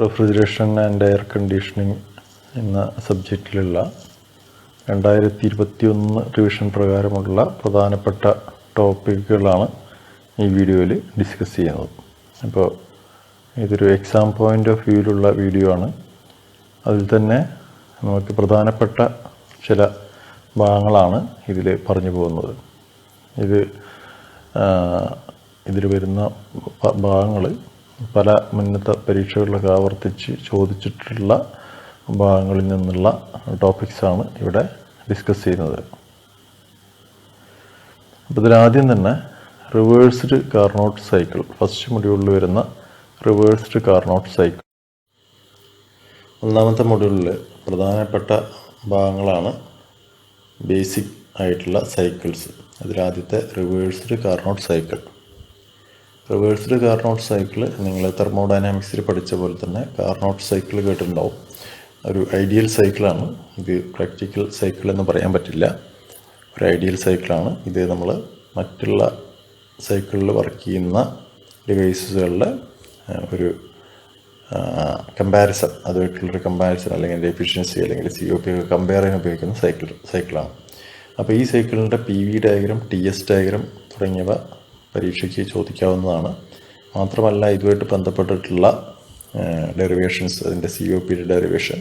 Refrigeration and air conditioning എന്ന സബ്ജക്റ്റിലുള്ള 2021 revision പ്രകാരമുള്ള പ്രധാനപ്പെട്ട ടോപ്പിക്കുകളാണ് ഈ വീഡിയോയിൽ ഡിസ്കസ് ചെയ്യുന്നത്. അപ്പോൾ ഇതൊരു എക്സാം പോയിൻ്റ് ഓഫ് വ്യൂവിലുള്ള വീഡിയോ ആണ്. അതിൽ തന്നെ നമുക്ക് പ്രധാനപ്പെട്ട ചില ഭാഗങ്ങളാണ് ഇതിൽ പറഞ്ഞു പോകുന്നത്. ഇതിൽ വരുന്ന ഭാഗങ്ങൾ പല മുന്നത്തെ പരീക്ഷകളിലൊക്കെ ആവർത്തിച്ച് ചോദിച്ചിട്ടുള്ള ഭാഗങ്ങളിൽ നിന്നുള്ള ടോപ്പിക്സാണ് ഇവിടെ ഡിസ്കസ് ചെയ്യുന്നത്. അപ്പോൾ ഇതിലാദ്യം തന്നെ റിവേഴ്സ്ഡ് കാർനോട്ട് സൈക്കിൾ, ഫസ്റ്റ് മൊഡ്യൂളിൽ വരുന്ന റിവേഴ്സ്ഡ് കാർനോട്ട് സൈക്കിൾ. ഒന്നാമത്തെ മൊഡ്യൂളിൽ പ്രധാനപ്പെട്ട ഭാഗങ്ങളാണ് ബേസിക് ആയിട്ടുള്ള സൈക്കിൾസ്. അതിലാദ്യത്തെ reversed Carnot cycle. Reversed Carnot cycle നിങ്ങൾ തെർമോഡൈനാമിക്സിൽ പഠിച്ച പോലെ തന്നെ കാർനോട്ട് സൈക്കിൾ കേട്ടിട്ടുണ്ടാവും. ഒരു ഐഡിയൽ സൈക്കിളാണ് ഇത്. പ്രാക്ടിക്കൽ സൈക്കിൾ എന്ന് പറയാൻ പറ്റില്ല, ഒരു ഐഡിയൽ സൈക്കിളാണ് ഇത്. നമ്മൾ മറ്റുള്ള സൈക്കിളിൽ വർക്ക് ചെയ്യുന്ന ഡിവൈസുകളുടെ ഒരു കമ്പാരിസൺ, അതുമായിട്ടുള്ളൊരു കമ്പാരിസൺ അല്ലെങ്കിൽ എഫിഷ്യൻസി അല്ലെങ്കിൽ COP ഒക്കെ കമ്പയർ ചെയ്യാൻ ഉപയോഗിക്കുന്ന സൈക്കിളാണ്. അപ്പോൾ ഈ സൈക്കിളിൻ്റെ PV ഡയഗ്രം, TS ഡയഗ്രം തുടങ്ങിയവ പരീക്ഷയ്ക്ക് ചോദിക്കാവുന്നതാണ്. മാത്രമല്ല ഇതുമായിട്ട് ബന്ധപ്പെട്ടിട്ടുള്ള ഡെറിവേഷൻസ്, അതിൻ്റെ COPയുടെ ഡെറിവേഷൻ,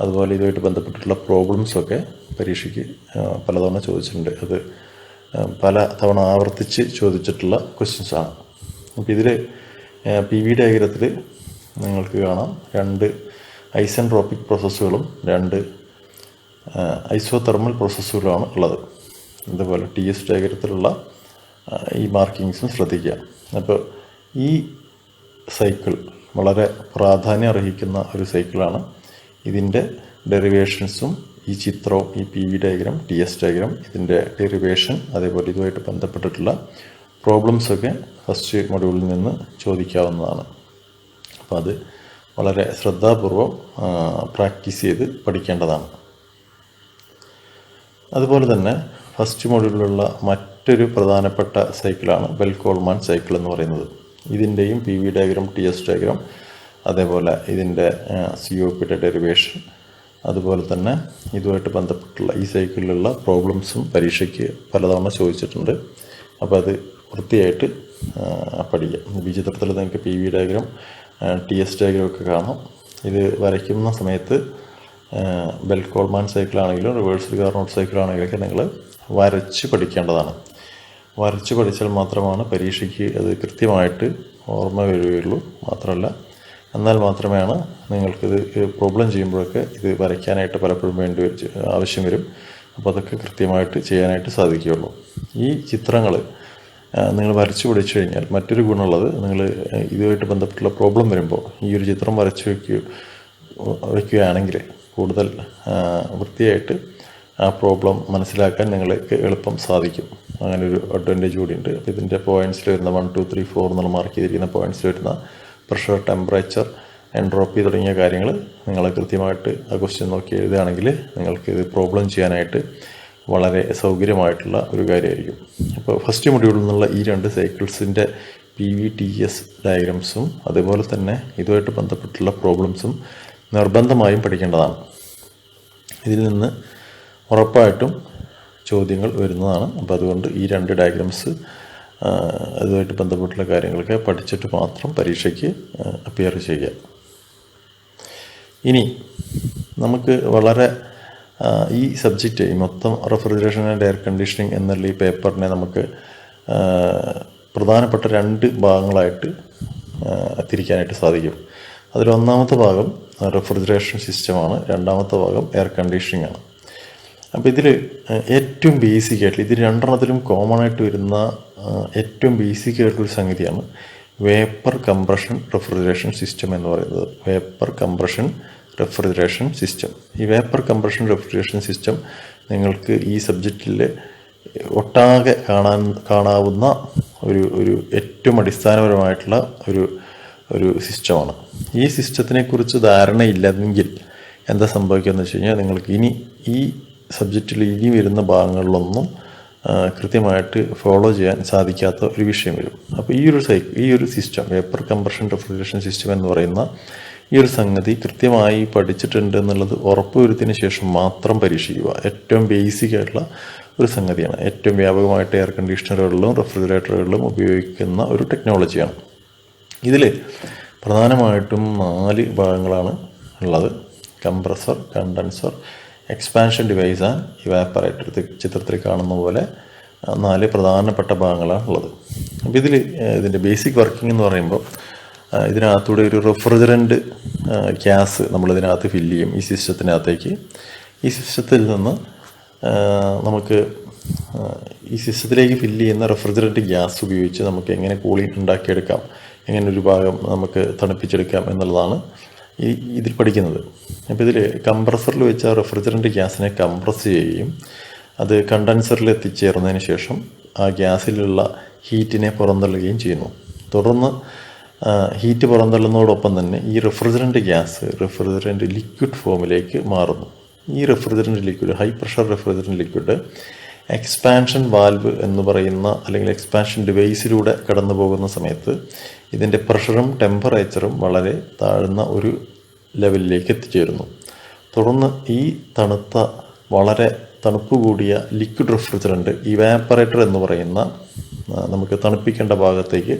അതുപോലെ ഇതുമായിട്ട് ബന്ധപ്പെട്ടിട്ടുള്ള പ്രോബ്ലംസൊക്കെ പരീക്ഷയ്ക്ക് പലതവണ ചോദിച്ചിട്ടുണ്ട്. അത് പല തവണ ആവർത്തിച്ച് ചോദിച്ചിട്ടുള്ള ക്വസ്റ്റ്യൻസാണ്. അപ്പോൾ ഇതിൽ PV ഡയഗ്രത്തിൽ നിങ്ങൾക്ക് കാണാം 2 ഐസെൻട്രോപിക് പ്രോസസ്സുകളും 2 ഐസോതെർമൽ പ്രോസസ്സുകളുമാണ് ഉള്ളത്. അതുപോലെ TS ഡയഗ്രത്തിലുള്ള ഈ മാർക്കിങ്സും ശ്രദ്ധിക്കുക. അപ്പോൾ ഈ സൈക്കിൾ വളരെ പ്രാധാന്യം അർഹിക്കുന്ന ഒരു സൈക്കിളാണ്. ഇതിൻ്റെ ഡെറിവേഷൻസും ഈ ചിത്രവും, ഈ PV ഡയഗ്രം, TS ഡയഗ്രം, ഇതിൻ്റെ ഡെറിവേഷൻ, അതേപോലെ ഇതുമായിട്ട് ബന്ധപ്പെട്ടിട്ടുള്ള പ്രോബ്ലംസൊക്കെ ഫസ്റ്റ് മൊഡ്യൂളിൽ നിന്ന് ചോദിക്കാവുന്നതാണ്. അപ്പോൾ അത് വളരെ ശ്രദ്ധാപൂർവം പ്രാക്ടീസ് ചെയ്ത് പഠിക്കേണ്ടതാണ്. അതുപോലെ തന്നെ ഫസ്റ്റ് മൊഡ്യൂളിലുള്ള മറ്റൊരു പ്രധാനപ്പെട്ട സൈക്കിളാണ് ബെൽ-കോൾമാൻ സൈക്കിൾ എന്ന് പറയുന്നത്. ഇതിൻ്റെയും PV ഡയഗ്രം, TS ഡയഗ്രം, അതേപോലെ ഇതിൻ്റെ COPയുടെ ഡെറിവേഷൻ, അതുപോലെ തന്നെ ഇതുമായിട്ട് ബന്ധപ്പെട്ടുള്ള ഈ സൈക്കിളിലുള്ള പ്രോബ്ലംസും പരീക്ഷയ്ക്ക് പലതവണ ചോദിച്ചിട്ടുണ്ട്. അപ്പോൾ അത് വൃത്തിയായിട്ട് പഠിക്കാം. ഈ ചിത്രത്തിൽ നിങ്ങൾക്ക് PV ഡയഗ്രം, TS ഡയഗ്രം ഒക്കെ കാണാം. ഇത് വരയ്ക്കുന്ന സമയത്ത് ബെൽ-കോൾമാൻ സൈക്കിളാണെങ്കിലും റിവേഴ്സ്ഡ് കാർനോട്ട് സൈക്കിളാണെങ്കിലൊക്കെ നിങ്ങൾ വരച്ച് പഠിക്കേണ്ടതാണ്. വരച്ച് പഠിച്ചാൽ മാത്രമാണ് പരീക്ഷയ്ക്ക് അത് കൃത്യമായിട്ട് ഓർമ്മ വരികയുള്ളൂ. മാത്രമല്ല, എന്നാൽ മാത്രമേയാണ് നിങ്ങൾക്കിത് പ്രോബ്ലം ചെയ്യുമ്പോഴൊക്കെ ഇത് വരയ്ക്കാനായിട്ട് പലപ്പോഴും ആവശ്യം വരും. അപ്പോൾ അതൊക്കെ കൃത്യമായിട്ട് ചെയ്യാനായിട്ട് സാധിക്കുകയുള്ളൂ. ഈ ചിത്രങ്ങൾ നിങ്ങൾ വരച്ച് പഠിച്ചു കഴിഞ്ഞാൽ മറ്റൊരു ഗുണമുള്ളത്, നിങ്ങൾ ഇതുമായിട്ട് ബന്ധപ്പെട്ടുള്ള പ്രോബ്ലം വരുമ്പോൾ ഈ ഒരു ചിത്രം വരച്ച് വയ്ക്കുകയാണെങ്കിൽ കൂടുതൽ വൃത്തിയായിട്ട് ആ പ്രോബ്ലം മനസ്സിലാക്കാൻ നിങ്ങൾക്ക് എളുപ്പം സാധിക്കും. അങ്ങനെ ഒരു അഡ്വാൻറ്റേജ് കൂടിയുണ്ട്. അപ്പോൾ ഇതിൻ്റെ പോയിൻറ്റ്സിൽ വരുന്ന 1, 2, 3, 4 എന്നുള്ള മാർക്ക് ചെയ്തിരിക്കുന്ന പോയിൻറ്റ്സിൽ വരുന്ന പ്രഷർ, ടെമ്പറേച്ചർ, എൻട്രോപ്പി തുടങ്ങിയ കാര്യങ്ങൾ നിങ്ങൾ കൃത്യമായിട്ട് ആ ക്വസ്റ്റ്യൻ നോക്കി എഴുതുകയാണെങ്കിൽ നിങ്ങൾക്ക് ഇത് പ്രോബ്ലം ചെയ്യാനായിട്ട് വളരെ സൗകര്യമായിട്ടുള്ള ഒരു കാര്യമായിരിക്കും. അപ്പോൾ ഫസ്റ്റ് മൊഡ്യൂളിൽ നിന്നുള്ള ഈ 2 സൈക്കിൾസിൻ്റെ PV, TS ഡയഗ്രംസും അതുപോലെ തന്നെ ഇതുമായിട്ട് ബന്ധപ്പെട്ടുള്ള പ്രോബ്ലംസും നിർബന്ധമായും പഠിക്കേണ്ടതാണ്. ഇതിൽ നിന്ന് ഉറപ്പായിട്ടും ചോദ്യങ്ങൾ വരുന്നതാണ്. അപ്പോൾ അതുകൊണ്ട് ഈ 2 ഡയഗ്രംസ്, അതുമായിട്ട് ബന്ധപ്പെട്ടുള്ള കാര്യങ്ങളൊക്കെ പഠിച്ചിട്ട് മാത്രം പരീക്ഷയ്ക്ക് അപ്പിയർ ചെയ്യുക. ഇനി നമുക്ക് വളരെ ഈ സബ്ജക്റ്റ്, ഈ മൊത്തം റെഫ്രിജറേഷൻ ആൻഡ് എയർ കണ്ടീഷനിങ് എന്നുള്ള ഈ പേപ്പറിനെ നമുക്ക് പ്രധാനപ്പെട്ട 2 ഭാഗങ്ങളായിട്ട് തിരിക്കാനായിട്ട് സാധിക്കും. അതിലൊന്നാമത്തെ ഭാഗം റെഫ്രിജറേഷൻ സിസ്റ്റമാണ്, രണ്ടാമത്തെ ഭാഗം എയർ കണ്ടീഷനിങ് ആണ്. അപ്പോൾ ഇതിൽ ഏറ്റവും ബേസിക് ആയിട്ട്, ഇത് രണ്ടെണ്ണത്തിലും കോമൺ ആയിട്ട് വരുന്ന ഏറ്റവും ബേസിക് ആയിട്ടൊരു സംഗതിയാണ് വേപ്പർ കംപ്രഷൻ റെഫ്രിജറേഷൻ സിസ്റ്റം എന്ന് പറയുന്നത്. Vapour compression refrigeration system. ഈ വേപ്പർ കംപ്രഷൻ റെഫ്രിജറേഷൻ സിസ്റ്റം നിങ്ങൾക്ക് ഈ സബ്ജക്റ്റിൽ ഒട്ടാകെ കാണാവുന്ന ഒരു ഏറ്റവും അടിസ്ഥാനപരമായിട്ടുള്ള ഒരു സിസ്റ്റമാണ്. ഈ സിസ്റ്റത്തിനെക്കുറിച്ച് ധാരണയില്ലെങ്കിൽ എന്താ സംഭവിക്കുകയെന്ന് വെച്ച് കഴിഞ്ഞാൽ, നിങ്ങൾക്ക് ഇനി ഈ സബ്ജക്റ്റിൽ ഇനി വരുന്ന ഭാഗങ്ങളിലൊന്നും കൃത്യമായിട്ട് ഫോളോ ചെയ്യാൻ സാധിക്കാത്ത ഒരു വിഷയം വരും. അപ്പോൾ ഈ ഒരു system, vapour compression refrigeration system എന്ന് പറയുന്ന ഈ ഒരു സംഗതി കൃത്യമായി പഠിച്ചിട്ടുണ്ട് എന്നുള്ളത് ഉറപ്പുവരുത്തിയതിന് ശേഷം മാത്രം പരീക്ഷിക്കുക. ഏറ്റവും ബേസിക് ആയിട്ടുള്ള ഒരു സംഗതിയാണ്. ഏറ്റവും വ്യാപകമായിട്ട് എയർ കണ്ടീഷണറുകളിലും റെഫ്രിജറേറ്ററുകളിലും ഉപയോഗിക്കുന്ന ഒരു ടെക്നോളജിയാണ്. ഇതിൽ പ്രധാനമായിട്ടും 4 ഭാഗങ്ങളാണ് ഉള്ളത്: compressor, condenser, expansion device and evaporator. ചിത്രത്തിൽ കാണുന്ന പോലെ 4 പ്രധാനപ്പെട്ട ഭാഗങ്ങളാണ് ഉള്ളത്. അപ്പോൾ ഇതിൻ്റെ ബേസിക് വർക്കിംഗ് എന്ന് പറയുമ്പോൾ ഇതിനകത്തൂടെ ഒരു റെഫ്രിജറൻറ്റ് ഗ്യാസ് നമ്മളിതിനകത്ത് ഫില്ല് ചെയ്യും ഈ സിസ്റ്റത്തിനകത്തേക്ക്. ഈ സിസ്റ്റത്തിൽ നിന്ന് നമുക്ക് ഈ സിസ്റ്റത്തിലേക്ക് ഫില്ല് ചെയ്യുന്ന റെഫ്രിജറൻറ്റ് ഗ്യാസ് ഉപയോഗിച്ച് നമുക്ക് എങ്ങനെ കൂളിംഗ് ഉണ്ടാക്കിയെടുക്കാം, എങ്ങനെ ഒരു ഭാഗം നമുക്ക് തണുപ്പിച്ചെടുക്കാം എന്നുള്ളതാണ് ഇതിൽ പഠിക്കുന്നത്. അപ്പോൾ ഇതിൽ കംപ്രസറിൽ വെച്ച റെഫ്രിജറൻറ്റ് ഗ്യാസിനെ കംപ്രസ് ചെയ്യുകയും അത് കണ്ടൻസറിൽ എത്തിച്ചേർന്നതിന് ശേഷം ആ ഗ്യാസിലുള്ള ഹീറ്റിനെ പുറന്തള്ളുകയും ചെയ്യുന്നു. തുടർന്ന് ഹീറ്റ് പുറന്തള്ളുന്നതോടൊപ്പം തന്നെ ഈ റെഫ്രിജറൻറ്റ് ലിക്വിഡ് ഫോമിലേക്ക് മാറുന്നു. ഈ refrigerant liquid, high pressure refrigerant liquid expansion valve എന്ന് പറയുന്ന അല്ലെങ്കിൽ എക്സ്പാൻഷൻ ഡിവൈസിലൂടെ കടന്നു പോകുന്ന സമയത്ത് ഇതിൻ്റെ പ്രഷറും ടെമ്പറേച്ചറും വളരെ താഴ്ന്ന ഒരു ലെവലിലേക്ക് എത്തിച്ചേരുന്നു. തുടർന്ന് ഈ വളരെ തണുപ്പ് കൂടിയ ലിക്വിഡ് റെഫ്രിജറൻറ്റ് ഇവാപ്പറേറ്റർ എന്ന് പറയുന്ന നമുക്ക് തണുപ്പിക്കേണ്ട ഭാഗത്തേക്ക്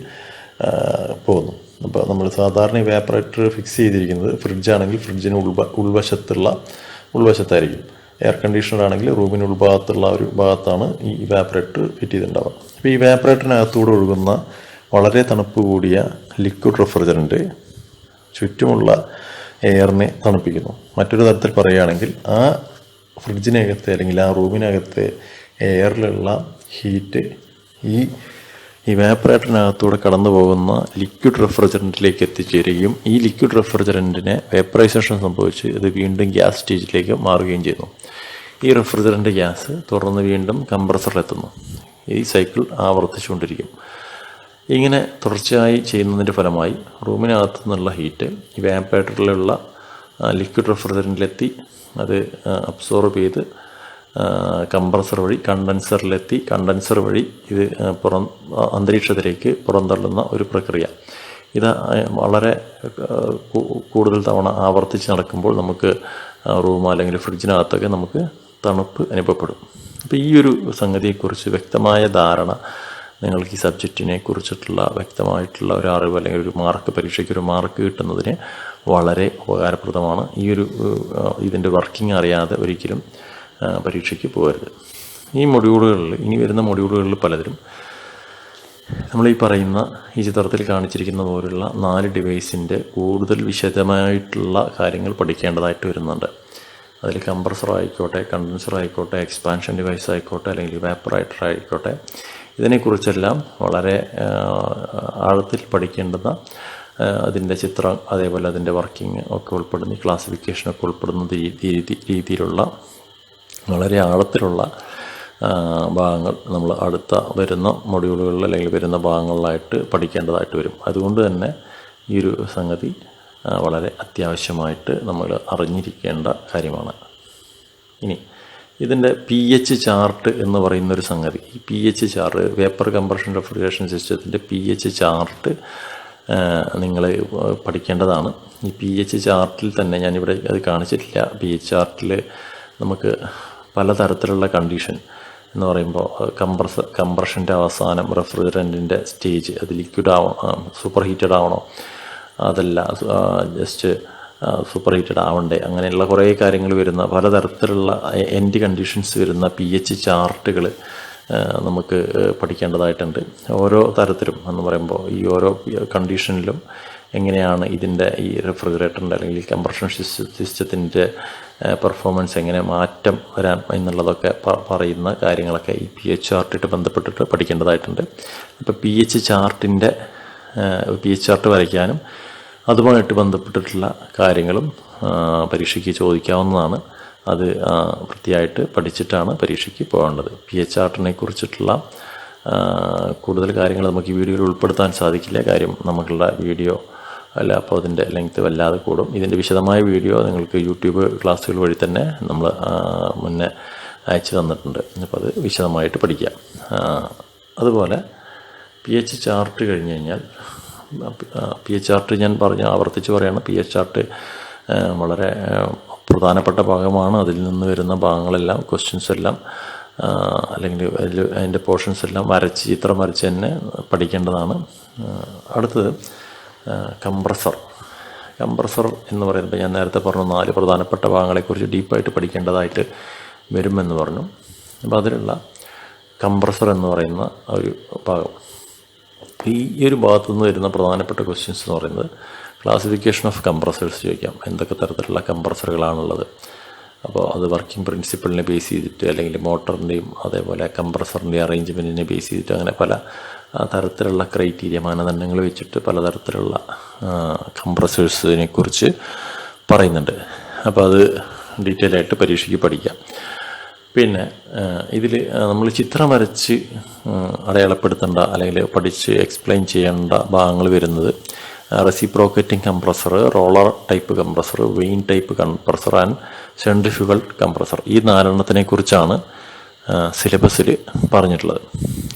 പോകുന്നു. അപ്പോൾ നമ്മൾ സാധാരണ ഇവാപ്പറേറ്റർ ഫിക്സ് ചെയ്തിരിക്കുന്നത് ഫ്രിഡ്ജാണെങ്കിൽ ഫ്രിഡ്ജിന് ഉൾവശത്തായിരിക്കും. എയർ കണ്ടീഷണർ ആണെങ്കിൽ റൂമിന് ഉൾഭാഗത്തുള്ള ഒരു ഭാഗത്താണ് ഈ ഇവാപ്പറേറ്റർ ഫിറ്റ് ചെയ്തിട്ടുണ്ടാവുക. അപ്പോൾ ഈ ഇവാപ്പറേറ്ററിനകത്തൂടെ ഒഴുകുന്ന വളരെ തണുപ്പ് കൂടിയ ലിക്വിഡ് റെഫ്രിജറൻറ്റ് ചുറ്റുമുള്ള എയറിനെ തണുപ്പിക്കുന്നു. മറ്റൊരു തരത്തിൽ പറയുകയാണെങ്കിൽ ആ ഫ്രിഡ്ജിനകത്തെ അല്ലെങ്കിൽ ആ റൂമിനകത്തെ എയറിലുള്ള ഹീറ്റ് ഈ ഇവാപ്പറേറ്ററിനകത്തൂടെ കടന്നു പോകുന്ന ലിക്വിഡ് റെഫ്രിജറൻറ്റിലേക്ക് എത്തിച്ചേരുകയും ഈ ലിക്വിഡ് റെഫ്രിജറൻറ്റിനെ വേപ്പറൈസേഷൻ സംഭവിച്ച് ഇത് വീണ്ടും ഗ്യാസ് സ്റ്റേജിലേക്ക് മാറുകയും ചെയ്യുന്നു. ഈ റെഫ്രിജറൻറ്റ് ഗ്യാസ് തുടർന്ന് വീണ്ടും കംപ്രസറിലെത്തുന്നു. ഈ സൈക്കിൾ ആവർത്തിച്ചുകൊണ്ടിരിക്കും. ഇങ്ങനെ തുടർച്ചയായി ചെയ്യുന്നതിൻ്റെ ഫലമായി റൂമിനകത്തു നിന്നുള്ള ഹീറ്റ് ഇവാപ്പറേറ്ററിലുള്ള ലിക്വിഡ് റെഫ്രിജറൻറ്റിലെത്തി അത് അബ്സോർബ് ചെയ്ത് കംപ്രസർ വഴി കണ്ടൻസറിലെത്തി കണ്ടൻസർ വഴി ഇത് അന്തരീക്ഷത്തിലേക്ക് പുറന്തള്ളുന്ന ഒരു പ്രക്രിയ. ഇത് വളരെ കൂടുതൽ തവണ ആവർത്തിച്ച് നടക്കുമ്പോൾ നമുക്ക് റൂം അല്ലെങ്കിൽ ഫ്രിഡ്ജിനകത്തൊക്കെ നമുക്ക് തണുപ്പ് അനുഭവപ്പെടും. അപ്പോൾ ഈ ഒരു സംഗതിയെക്കുറിച്ച് വ്യക്തമായ ധാരണ നിങ്ങൾക്ക് ഈ സബ്ജക്റ്റിനെ കുറിച്ചിട്ടുള്ള വ്യക്തമായിട്ടുള്ള ഒരു അറിവ് അല്ലെങ്കിൽ ഒരു പരീക്ഷയ്ക്ക് ഒരു മാർക്ക് കിട്ടുന്നതിന് വളരെ ഉപകാരപ്രദമാണ്. ഇതിൻ്റെ വർക്കിംഗ് അറിയാതെ ഒരിക്കലും പരീക്ഷയ്ക്ക് പോകരുത്. ഇനി വരുന്ന മൊഡ്യൂളുകളിൽ പലതിലും നമ്മൾ ഈ പറയുന്ന ഈ ചിത്രത്തിൽ കാണിച്ചിരിക്കുന്ന പോലുള്ള 4 ഡിവൈസിൻ്റെ കൂടുതൽ വിശദമായിട്ടുള്ള കാര്യങ്ങൾ പഠിക്കേണ്ടതായിട്ട് വരുന്നുണ്ട്. അതിൽ കംപ്രസർ ആയിക്കോട്ടെ, കണ്ടൻസർ ആയിക്കോട്ടെ, എക്സ്പാൻഷൻ ഡിവൈസ് ആയിക്കോട്ടെ, അല്ലെങ്കിൽ ഇവാപ്പറേറ്റർ ആയിക്കോട്ടെ, ഇതിനെക്കുറിച്ചെല്ലാം വളരെ ആഴത്തിൽ പഠിക്കേണ്ടുന്ന അതിൻ്റെ ചിത്രം അതേപോലെ അതിൻ്റെ വർക്കിംഗ് ഒക്കെ ഉൾപ്പെടുന്ന ക്ലാസിഫിക്കേഷനൊക്കെ ഉൾപ്പെടുന്ന രീതിയിലുള്ള വളരെ ആഴത്തിലുള്ള ഭാഗങ്ങൾ നമ്മൾ അടുത്ത വരുന്ന മൊഡ്യൂളുകളിൽ അല്ലെങ്കിൽ വരുന്ന ഭാഗങ്ങളിലായിട്ട് പഠിക്കേണ്ടതായിട്ട് വരും. അതുകൊണ്ട് തന്നെ ഈ ഒരു സംഗതി വളരെ അത്യാവശ്യമായിട്ട് നമ്മൾ അറിഞ്ഞിരിക്കേണ്ട കാര്യമാണ്. ഇനി ഇതിൻ്റെ pH ചാർട്ട് എന്ന് പറയുന്നൊരു സംഗതി, ഈ pH chart vapour compression refrigeration സിസ്റ്റത്തിൻ്റെ pH ചാർട്ട് നിങ്ങൾ പഠിക്കേണ്ടതാണ്. ഈ pH ചാർട്ടിൽ തന്നെ ഞാനിവിടെ അത് കാണിച്ചിട്ടില്ല. pH ചാർട്ടിൽ നമുക്ക് പലതരത്തിലുള്ള കണ്ടീഷൻ എന്ന് പറയുമ്പോൾ കംപ്രഷൻ്റെ അവസാനം റെഫ്രിജറൻറ്റിൻ്റെ സ്റ്റേജ് അത് ലിക്വിഡ് സൂപ്പർ ഹീറ്റഡ് ആവണോ, അതല്ല ജസ്റ്റ് സൂപ്പർ ഹീറ്റഡ് ആവണ്ടേ, അങ്ങനെയുള്ള കുറേ കാര്യങ്ങൾ വരുന്ന പലതരത്തിലുള്ള എൻഡ് കണ്ടീഷൻസ് വരുന്ന pH ചാർട്ടുകൾ നമുക്ക് പഠിക്കേണ്ടതായിട്ടുണ്ട്. ഓരോ തരത്തിലും എന്ന് പറയുമ്പോൾ ഈ ഓരോ കണ്ടീഷനിലും എങ്ങനെയാണ് ഇതിൻ്റെ ഈ റെഫ്രിജറേറ്ററിൻ്റെ അല്ലെങ്കിൽ കംപ്രഷൻ സിസ്റ്റത്തിൻ്റെ പെർഫോമൻസ് എങ്ങനെ മാറ്റം വരാം എന്നുള്ളതൊക്കെ പറയുന്ന കാര്യങ്ങളൊക്കെ ഈ pH ചാർട്ടായിട്ട് ബന്ധപ്പെട്ടിട്ട് പഠിക്കേണ്ടതായിട്ടുണ്ട്. അപ്പോൾ pH ചാർട്ട് വരയ്ക്കാനും അതുമായിട്ട് ബന്ധപ്പെട്ടിട്ടുള്ള കാര്യങ്ങളും പരീക്ഷയ്ക്ക് ചോദിക്കാവുന്നതാണ്. അത് വൃത്തിയായിട്ട് പഠിച്ചിട്ടാണ് പരീക്ഷയ്ക്ക് പോകേണ്ടത്. pH ചാർട്ടിനെ കുറിച്ചിട്ടുള്ള കൂടുതൽ കാര്യങ്ങൾ നമുക്ക് ഈ വീഡിയോയിൽ ഉൾപ്പെടുത്താൻ സാധിക്കില്ല. കാര്യം നമുക്കുള്ള വീഡിയോ അല്ല, അപ്പോൾ അതിൻ്റെ ലെങ്ത്ത് വല്ലാതെ കൂടും. ഇതിൻ്റെ വിശദമായ വീഡിയോ നിങ്ങൾക്ക് യൂട്യൂബ് ക്ലാസ്സുകൾ വഴി തന്നെ നമ്മൾ മുന്നേ അയച്ചു തന്നിട്ടുണ്ട്. അപ്പോൾ അത് വിശദമായിട്ട് പഠിക്കാം. അതുപോലെ pH ചാർട്ട് കഴിഞ്ഞ് കഴിഞ്ഞാൽ പി എച്ച് ചാർട്ട് ഞാൻ ആവർത്തിച്ച് പറയുകയാണ്. പി എച്ച് ചാർട്ട് വളരെ പ്രധാനപ്പെട്ട ഭാഗമാണ്. അതിൽ നിന്ന് വരുന്ന ഭാഗങ്ങളെല്ലാം, ക്വസ്റ്റ്യൻസ് എല്ലാം അല്ലെങ്കിൽ അതിൻ്റെ പോർഷൻസ് എല്ലാം ചിത്രം വരച്ച് തന്നെ പഠിക്കേണ്ടതാണ്. അടുത്തത് കംപ്രസർ എന്ന് പറയുമ്പോൾ ഞാൻ നേരത്തെ പറഞ്ഞു 4 പ്രധാനപ്പെട്ട ഭാഗങ്ങളെക്കുറിച്ച് ഡീപ്പായിട്ട് പഠിക്കേണ്ടതായിട്ട് വരുമെന്ന് പറഞ്ഞു. അപ്പോൾ അതിലുള്ള കംപ്രസർ എന്ന് പറയുന്ന ഒരു ഭാഗം, ഈ ഒരു ഭാഗത്തു നിന്ന് വരുന്ന പ്രധാനപ്പെട്ട ക്വസ്റ്റ്യൻസ് എന്ന് പറയുന്നത് ക്ലാസിഫിക്കേഷൻ ഓഫ് കംപ്രസേഴ്സ് ചോദിക്കാം. എന്തൊക്കെ തരത്തിലുള്ള കംപ്രസറുകളാണുള്ളത്, അപ്പോൾ അത് വർക്കിംഗ് പ്രിൻസിപ്പിളിനെ ബേസ് ചെയ്തിട്ട്, അല്ലെങ്കിൽ മോട്ടറിൻ്റെയും അതേപോലെ കംപ്രസറിൻ്റെയും അറേഞ്ച്മെൻറ്റിനെ ബേസ് ചെയ്തിട്ട്, അങ്ങനെ പല തരത്തിലുള്ള ക്രൈറ്റീരിയ, മാനദണ്ഡങ്ങൾ വെച്ചിട്ട് പലതരത്തിലുള്ള കംപ്രസേഴ്സിനെ കുറിച്ച് പറയുന്നുണ്ട്. അപ്പോൾ അത് ഡീറ്റെയിൽ ആയിട്ട് പരീക്ഷയ്ക്ക് പഠിക്കാം. പിന്നെ ഇതിൽ നമ്മൾ ചിത്രം വരച്ച് അടയാളപ്പെടുത്തേണ്ട അല്ലെങ്കിൽ പഠിച്ച് എക്സ്പ്ലെയിൻ ചെയ്യേണ്ട ഭാഗങ്ങൾ വരുന്നത് reciprocating compressor, roller type compressor, vane type compressor and centrifugal compressor. ഈ 4 കുറിച്ചാണ് സിലബസിൽ പറഞ്ഞിട്ടുള്ളത്.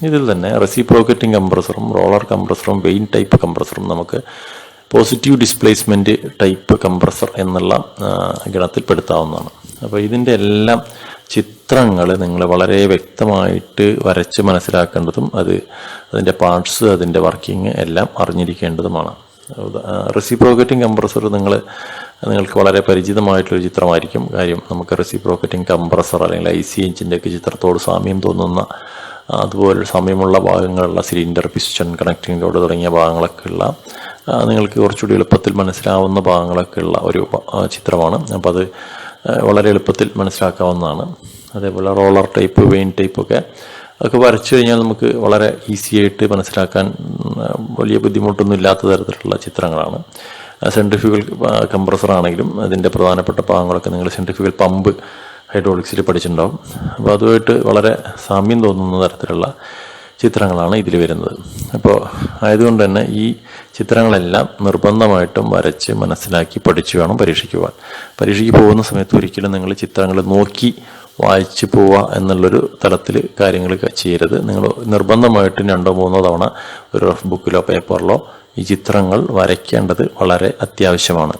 ഇതിൽ തന്നെ റെസിപ്രോക്കേറ്റിംഗ് കംപ്രസറും റോളർ കംപ്രസറും വെയിൻ ടൈപ്പ് കംപ്രസറും നമുക്ക് പോസിറ്റീവ് ഡിസ്പ്ലേസ്മെൻറ്റ് ടൈപ്പ് കംപ്രസർ എന്നുള്ള ഗണത്തിൽപ്പെടുത്താവുന്നതാണ്. അപ്പോൾ ഇതിൻ്റെ എല്ലാം ചിത്രങ്ങൾ നിങ്ങൾ വളരെ വ്യക്തമായിട്ട് വരച്ച് മനസ്സിലാക്കേണ്ടതും അതിൻ്റെ പാർട്സ്, അതിൻ്റെ വർക്കിംഗ് എല്ലാം അറിഞ്ഞിരിക്കേണ്ടതുമാണ്. റെസിപ്രോക്കേറ്റിംഗ് കംപ്രസർ നിങ്ങൾക്ക് വളരെ പരിചിതമായിട്ടൊരു ചിത്രമായിരിക്കും. കാര്യം നമുക്ക് റെസിപ്രോക്കേറ്റിംഗ് കംപ്രസർ അല്ലെങ്കിൽ IC എഞ്ചിൻ്റെയൊക്കെ ചിത്രത്തോട് സാമ്യം തോന്നുന്ന, അതുപോലെ സാമ്യമുള്ള ഭാഗങ്ങളുള്ള സിലിണ്ടർ, പിസ്റ്റൺ, കണക്റ്റിംഗ് റോഡ് തുടങ്ങിയ ഭാഗങ്ങളൊക്കെ ഉള്ള, നിങ്ങൾക്ക് കുറച്ചുകൂടി എളുപ്പത്തിൽ മനസ്സിലാവുന്ന ഭാഗങ്ങളൊക്കെ ഉള്ള ഒരു ചിത്രമാണ്. അപ്പോൾ അത് വളരെ എളുപ്പത്തിൽ മനസ്സിലാക്കാവുന്നതാണ്. അതേപോലെ റോളർ ടൈപ്പ്, വെയിൻ ടൈപ്പൊക്കെ വരച്ചു കഴിഞ്ഞാൽ നമുക്ക് വളരെ ഈസി ആയിട്ട് മനസ്സിലാക്കാൻ വലിയ ബുദ്ധിമുട്ടൊന്നും ഇല്ലാത്ത തരത്തിലുള്ള ചിത്രങ്ങളാണ്. സെൻട്രിഫ്യൂഗൽ കംപ്രസർ ആണെങ്കിലും അതിൻ്റെ പ്രധാനപ്പെട്ട ഭാഗങ്ങളൊക്കെ നിങ്ങൾ സെൻട്രിഫ്യൂഗൽ പമ്പ് ഹൈഡ്രോളിക്സിൽ പഠിച്ചിട്ടുണ്ടാവും. അപ്പോൾ അതുമായിട്ട് വളരെ സാമ്യം തോന്നുന്ന തരത്തിലുള്ള ചിത്രങ്ങളാണ് ഇതിൽ വരുന്നത്. അപ്പോൾ ആയതുകൊണ്ട് തന്നെ ഈ ചിത്രങ്ങളെല്ലാം നിർബന്ധമായിട്ടും വരച്ച് മനസ്സിലാക്കി പഠിച്ചു വേണം പരീക്ഷയ്ക്ക് പോകാൻ. പരീക്ഷയ്ക്ക് പോകുന്ന സമയത്ത് ഒരിക്കലും നിങ്ങൾ ചിത്രങ്ങൾ നോക്കി വായിച്ചു പോവുക എന്നുള്ളൊരു തലത്തിൽ കാര്യങ്ങൾ ചെയ്യരുത്. നിങ്ങൾ നിർബന്ധമായിട്ടും 2-3 തവണ ഒരു റഫ് ബുക്കിലോ പേപ്പറിലോ ഈ ചിത്രങ്ങൾ വരയ്ക്കേണ്ടത് വളരെ അത്യാവശ്യമാണ്.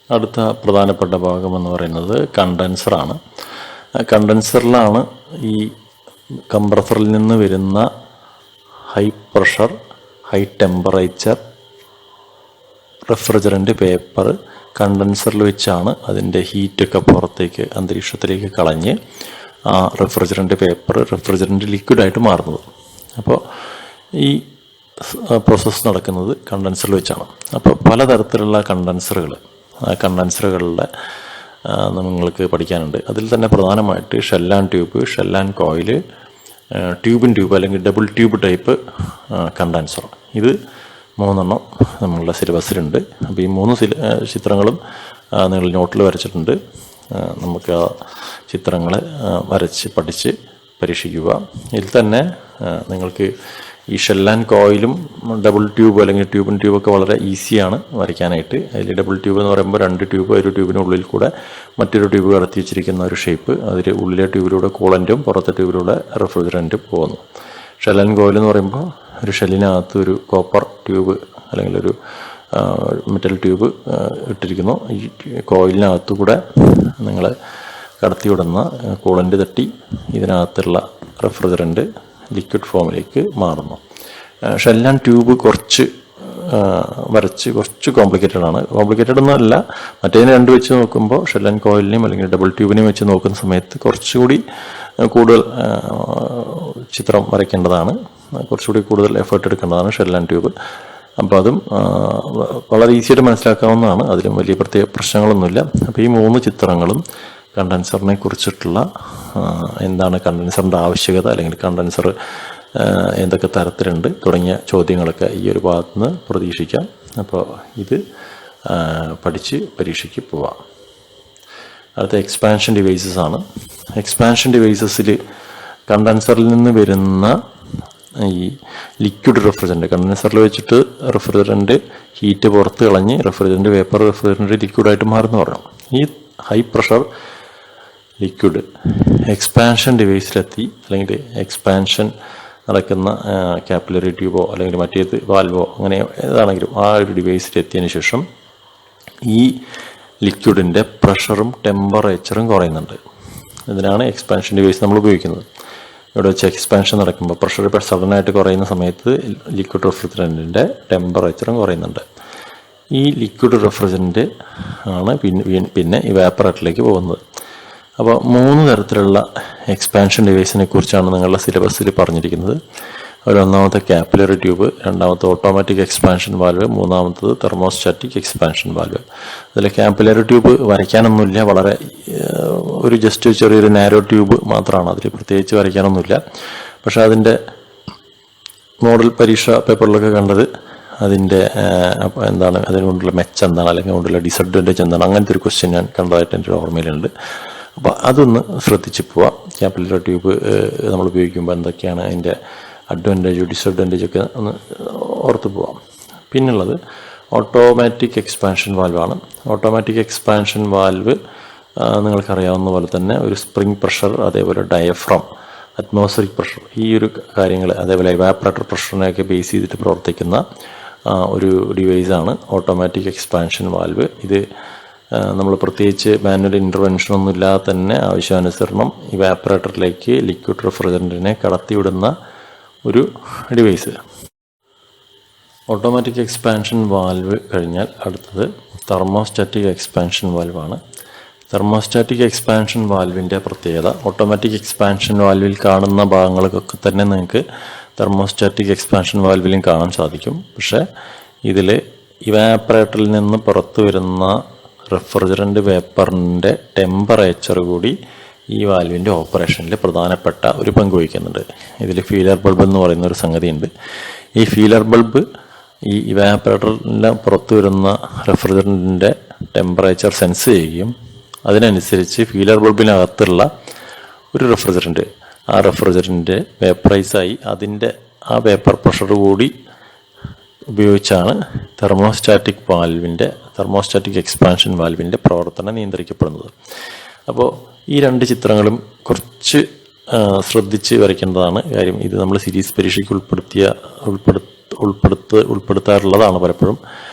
അടുത്ത പ്രധാനപ്പെട്ട ഭാഗം എന്ന് പറയുന്നത് കണ്ടൻസറാണ്. കണ്ടൻസറിലാണ് ഈ കംപ്രസറിൽ നിന്ന് വരുന്ന high pressure, high temperature refrigerant vapour കണ്ടൻസറിൽ വെച്ചാണ് അതിൻ്റെ ഹീറ്റൊക്കെ പുറത്തേക്ക് അന്തരീക്ഷത്തിലേക്ക് കളഞ്ഞ് ആ റെഫ്രിജറൻ്റ് പേപ്പർ റെഫ്രിജറൻ്റ് ലിക്വിഡായിട്ട് മാറുന്നത്. അപ്പോൾ ഈ പ്രോസസ്സ് നടക്കുന്നത് കണ്ടൻസറിൽ വെച്ചാണ്. അപ്പോൾ പലതരത്തിലുള്ള കണ്ടൻസറുകളുടെ നിങ്ങൾക്ക് പഠിക്കാനുണ്ട്. അതിൽ തന്നെ പ്രധാനമായിട്ട് shell and tube, shell and coil, tube അല്ലെങ്കിൽ ഡബിൾ ട്യൂബ് ടൈപ്പ് കണ്ടൻസർ. ഇത് 3 നമ്മളുടെ സിലബസിലുണ്ട്. അപ്പോൾ ഈ 3 ചിത്രങ്ങളും നിങ്ങൾ നോട്ടിൽ വരച്ചിട്ടുണ്ട്. നമുക്ക് ആ ചിത്രങ്ങൾ വരച്ച് പഠിച്ച് പരീക്ഷിക്കുക. ഇതിൽ തന്നെ നിങ്ങൾക്ക് ഈ ഷെൽ ആൻഡ് കോയിലും ഡബിൾ ട്യൂബ് അല്ലെങ്കിൽ ട്യൂബൊക്കെ വളരെ ഈസിയാണ് വരയ്ക്കാനായിട്ട്. അതിൽ ഡബിൾ ട്യൂബ് എന്ന് പറയുമ്പോൾ 2 ട്യൂബ്, ഒരു ട്യൂബിനുള്ളിൽ കൂടെ മറ്റൊരു ട്യൂബ് കടത്തി വെച്ചിരിക്കുന്ന ഒരു ഷേപ്പ്. അതിൽ ഉള്ളിലെ ട്യൂബിലൂടെ കൂളൻറ്റും പുറത്തെ ട്യൂബിലൂടെ റെഫ്രിജറൻറ്റും പോകുന്നു. ഷെൽ ആൻഡ് കോയിൽ എന്ന് പറയുമ്പോൾ ഒരു ഷെല്ലിനകത്ത് ഒരു കോപ്പർ ട്യൂബ് അല്ലെങ്കിൽ ഒരു മെറ്റൽ ട്യൂബ് ഇട്ടിരിക്കുന്നു. ഈ കോയിലിനകത്തു കൂടെ നിങ്ങൾ കടത്തിവിടുന്ന കൂളൻ്റ് തട്ടി ഇതിനകത്തുള്ള റെഫ്രിജറൻ്റ് ലിക്വിഡ് ഫോമിലേക്ക് മാറുന്നു. ഷെൽ ആൻഡ് ട്യൂബ് കുറച്ച് കോംപ്ലിക്കേറ്റഡ് ആണ്. കോംപ്ലിക്കേറ്റഡ് ഒന്നുമല്ല, മറ്റേതിനെ 2 വെച്ച് നോക്കുമ്പോൾ ഷെൽ ആൻഡ് കോയിലിനെയും അല്ലെങ്കിൽ ഡബിൾ ട്യൂബിനെയും വെച്ച് നോക്കുന്ന സമയത്ത് കുറച്ചുകൂടി കൂടുതൽ ചിത്രം വരയ്ക്കേണ്ടതാണ്, കുറച്ചുകൂടി കൂടുതൽ എഫേർട്ട് എടുക്കേണ്ടതാണ് ഷെൽ ആൻഡ് ട്യൂബ്. അപ്പോൾ അതും വളരെ ഈസിയായിട്ട് മനസ്സിലാക്കാവുന്നതാണ്. അതിലും വലിയ പ്രത്യേക പ്രശ്നങ്ങളൊന്നുമില്ല. അപ്പോൾ ഈ 3 ചിത്രങ്ങളും കണ്ടൻസറിനെ കുറിച്ചിട്ടുള്ള എന്താണ് കണ്ടൻസറിൻ്റെ ആവശ്യകത, അല്ലെങ്കിൽ കണ്ടൻസർ എന്തൊക്കെ തരത്തിലുണ്ട് തുടങ്ങിയ ചോദ്യങ്ങളൊക്കെ ഈ ഒരു ഭാഗത്ത് നിന്ന് പ്രതീക്ഷിക്കാം. അപ്പോൾ ഇത് പഠിച്ച് പരീക്ഷയ്ക്ക് പോവാം. അടുത്ത എക്സ്പാൻഷൻ ഡിവൈസസ് ആണ്. എക്സ്പാൻഷൻ ഡിവൈസസിൽ കണ്ടൻസറിൽ നിന്ന് വരുന്ന ഈ ലിക്വിഡ് റെഫ്രിജറൻ്റ്, കണ്ടൻസറിൽ വെച്ചിട്ട് റെഫ്രിജറൻ്റ് ഹീറ്റ് പുറത്ത് കളഞ്ഞ് റെഫ്രിജറൻ്റ് പേപ്പർ റെഫ്രിജറൻ്റ് ലിക്വിഡായിട്ട് മാറുന്നു പറഞ്ഞു. ഈ ഹൈ പ്രഷർ ലിക്വിഡ് എക്സ്പാൻഷൻ ഡിവൈസിലെത്തി അല്ലെങ്കിൽ എക്സ്പാൻഷൻ നടക്കുന്ന കാപ്പിലറി ട്യൂബോ അല്ലെങ്കിൽ മറ്റേത് വാൽവോ അങ്ങനെ ഏതാണെങ്കിലും ആ ഒരു ഡിവൈസിൽ എത്തിയതിന് ശേഷം ഈ ലിക്വിഡിൻ്റെ പ്രഷറും ടെമ്പറേച്ചറും കുറയുന്നുണ്ട്. ഇതിനാണ് എക്സ്പാൻഷൻ ഡിവൈസ് നമ്മൾ ഉപയോഗിക്കുന്നത്. ഇവിടെ വെച്ച് എക്സ്പാൻഷൻ നടക്കുമ്പോൾ പ്രഷർ ഇപ്പോൾ സഡനായിട്ട് കുറയുന്ന സമയത്ത് ലിക്വിഡ് റെഫ്രിജറൻറ്റിൻ്റെ ടെമ്പറേച്ചറും കുറയുന്നുണ്ട്. ഈ ലിക്വിഡ് റെഫ്രിജറൻറ്റ് ആണ് പിന്നെ ഇവാപ്പറേറ്ററിലേക്ക് പോകുന്നത്. അപ്പോൾ 3 തരത്തിലുള്ള എക്സ്പാൻഷൻ ഡിവൈസിനെ കുറിച്ചാണ് നിങ്ങളുടെ സിലബസിൽ പറഞ്ഞിരിക്കുന്നത്. ഒന്നാമത്തെ കാപ്പിലറി ട്യൂബ്, രണ്ടാമത്തെ ഓട്ടോമാറ്റിക് എക്സ്പാൻഷൻ വാൽവ്, മൂന്നാമത്തത് തെർമോസ്റ്റാറ്റിക് എക്സ്പാൻഷൻ വാൽവ്. അതിൽ കാപ്പിലറി ട്യൂബ് വരയ്ക്കാനൊന്നുമില്ല, വളരെ ഒരു ജസ്റ്റ് ചെറിയൊരു നാരോ ട്യൂബ് മാത്രമാണ്, അതിൽ പ്രത്യേകിച്ച് വരയ്ക്കാനൊന്നുമില്ല. പക്ഷേ അതിൻ്റെ മോഡൽ പരീക്ഷ പേപ്പറിലൊക്കെ കണ്ടത് അതിൻ്റെ എന്താണ്, അതിനുകൊണ്ടുള്ള മെച്ചം എന്താണ്, അല്ലെങ്കിൽ അതുകൊണ്ടുള്ള ഡിസഡ്വാൻറ്റേജ് എന്താണ്, അങ്ങനത്തെ ഒരു ക്വസ്റ്റ്യൻ ഞാൻ കണ്ടതായിട്ട് എൻ്റെ ഓർമ്മയിലുണ്ട്. അപ്പോൾ അതൊന്ന് ശ്രദ്ധിച്ച് പോവാം. കാപ്പിലറി ട്യൂബ് നമ്മൾ ഉപയോഗിക്കുമ്പോൾ എന്തൊക്കെയാണ് അതിൻ്റെ അഡ്വാൻറ്റേജ് ഡിസഡ്വാൻറ്റേജ് ഒക്കെ ഒന്ന് ഓർത്ത് പോവാം. പിന്നുള്ളത് ഓട്ടോമാറ്റിക് എക്സ്പാൻഷൻ വാൽവാണ്. ഓട്ടോമാറ്റിക് എക്സ്പാൻഷൻ വാൽവ് നിങ്ങൾക്കറിയാവുന്ന പോലെ തന്നെ ഒരു സ്പ്രിംഗ് പ്രഷർ, അതേപോലെ ഡയഫ്രം, അറ്റ്മോസ്ഫറിക് പ്രഷർ, ഈ ഒരു കാര്യങ്ങൾ, അതേപോലെ ഇവാപ്പറേറ്റർ പ്രഷറിനെയൊക്കെ ബേസ് ചെയ്തിട്ട് പ്രവർത്തിക്കുന്ന ഒരു ഡിവൈസാണ് ഓട്ടോമാറ്റിക് എക്സ്പാൻഷൻ വാൽവ്. ഇത് നമ്മൾ പ്രത്യേകിച്ച് മാനുവൽ ഇൻ്റർവെൻഷനൊന്നും ഇല്ലാതെ തന്നെ ആവശ്യാനുസരണം ഇവാപ്പറേറ്ററിലേക്ക് ലിക്വിഡ് റെഫ്രിജറൻറ്റിനെ കടത്തിവിടുന്ന ഒരു ഡിവൈസ്. ഓട്ടോമാറ്റിക് എക്സ്പാൻഷൻ വാൽവ് കഴിഞ്ഞാൽ അടുത്തത് തെർമോസ്റ്റാറ്റിക് എക്സ്പാൻഷൻ വാൽവാണ്. തെർമോസ്റ്റാറ്റിക് എക്സ്പാൻഷൻ വാൽവിൻ്റെ പ്രത്യേകത, ഓട്ടോമാറ്റിക് എക്സ്പാൻഷൻ വാൽവിൽ കാണുന്ന ഭാഗങ്ങൾക്കൊക്കെ തന്നെ നിങ്ങൾക്ക് തെർമോസ്റ്റാറ്റിക് എക്സ്പാൻഷൻ വാൽവിലും കാണാൻ സാധിക്കും. പക്ഷേ ഇതിൽ ഇവാപ്പറേറ്ററിൽ നിന്ന് പുറത്തു വരുന്ന റെഫ്രിജറൻ്റ് വേപ്പറിൻ്റെ ടെമ്പറേച്ചർ കൂടി ഈ വാൽവിൻ്റെ ഓപ്പറേഷനിൽ പ്രധാനപ്പെട്ട ഒരു പങ്ക് വഹിക്കുന്നുണ്ട്. ഇതിൽ ഫീലർ ബൾബ് എന്ന് പറയുന്ന ഒരു സംഗതിയുണ്ട്. ഈ ഫീലർ ബൾബ് ഈ ഇവാപ്പറേറ്ററിൻ്റെ പുറത്തു വരുന്ന റെഫ്രിജറൻറ്റിൻ്റെ ടെമ്പറേച്ചർ സെൻസ് ചെയ്യുകയും അതിനനുസരിച്ച് ഫീലർ ബൾബിനകത്തുള്ള ഒരു റെഫ്രിജറൻറ്റ്, ആ റെഫ്രിജറൻറ്റ് വേപ്പറൈസായി അതിൻ്റെ ആ വേപ്പർ പ്രഷർ കൂടി ഉപയോഗിച്ചാണ് തെർമോസ്റ്റാറ്റിക് എക്സ്പാൻഷൻ വാൽവിൻ്റെ പ്രവർത്തനം നിയന്ത്രിക്കപ്പെടുന്നത്. അപ്പോൾ ഈ 2 ചിത്രങ്ങളും കുറച്ച് ശ്രദ്ധിച്ച് വരയ്ക്കേണ്ടതാണ്. കാര്യം ഇത് നമ്മൾ സീരീസ് പരീക്ഷയ്ക്ക് ഉൾപ്പെടുത്താറുള്ളതാണ് പലപ്പോഴും.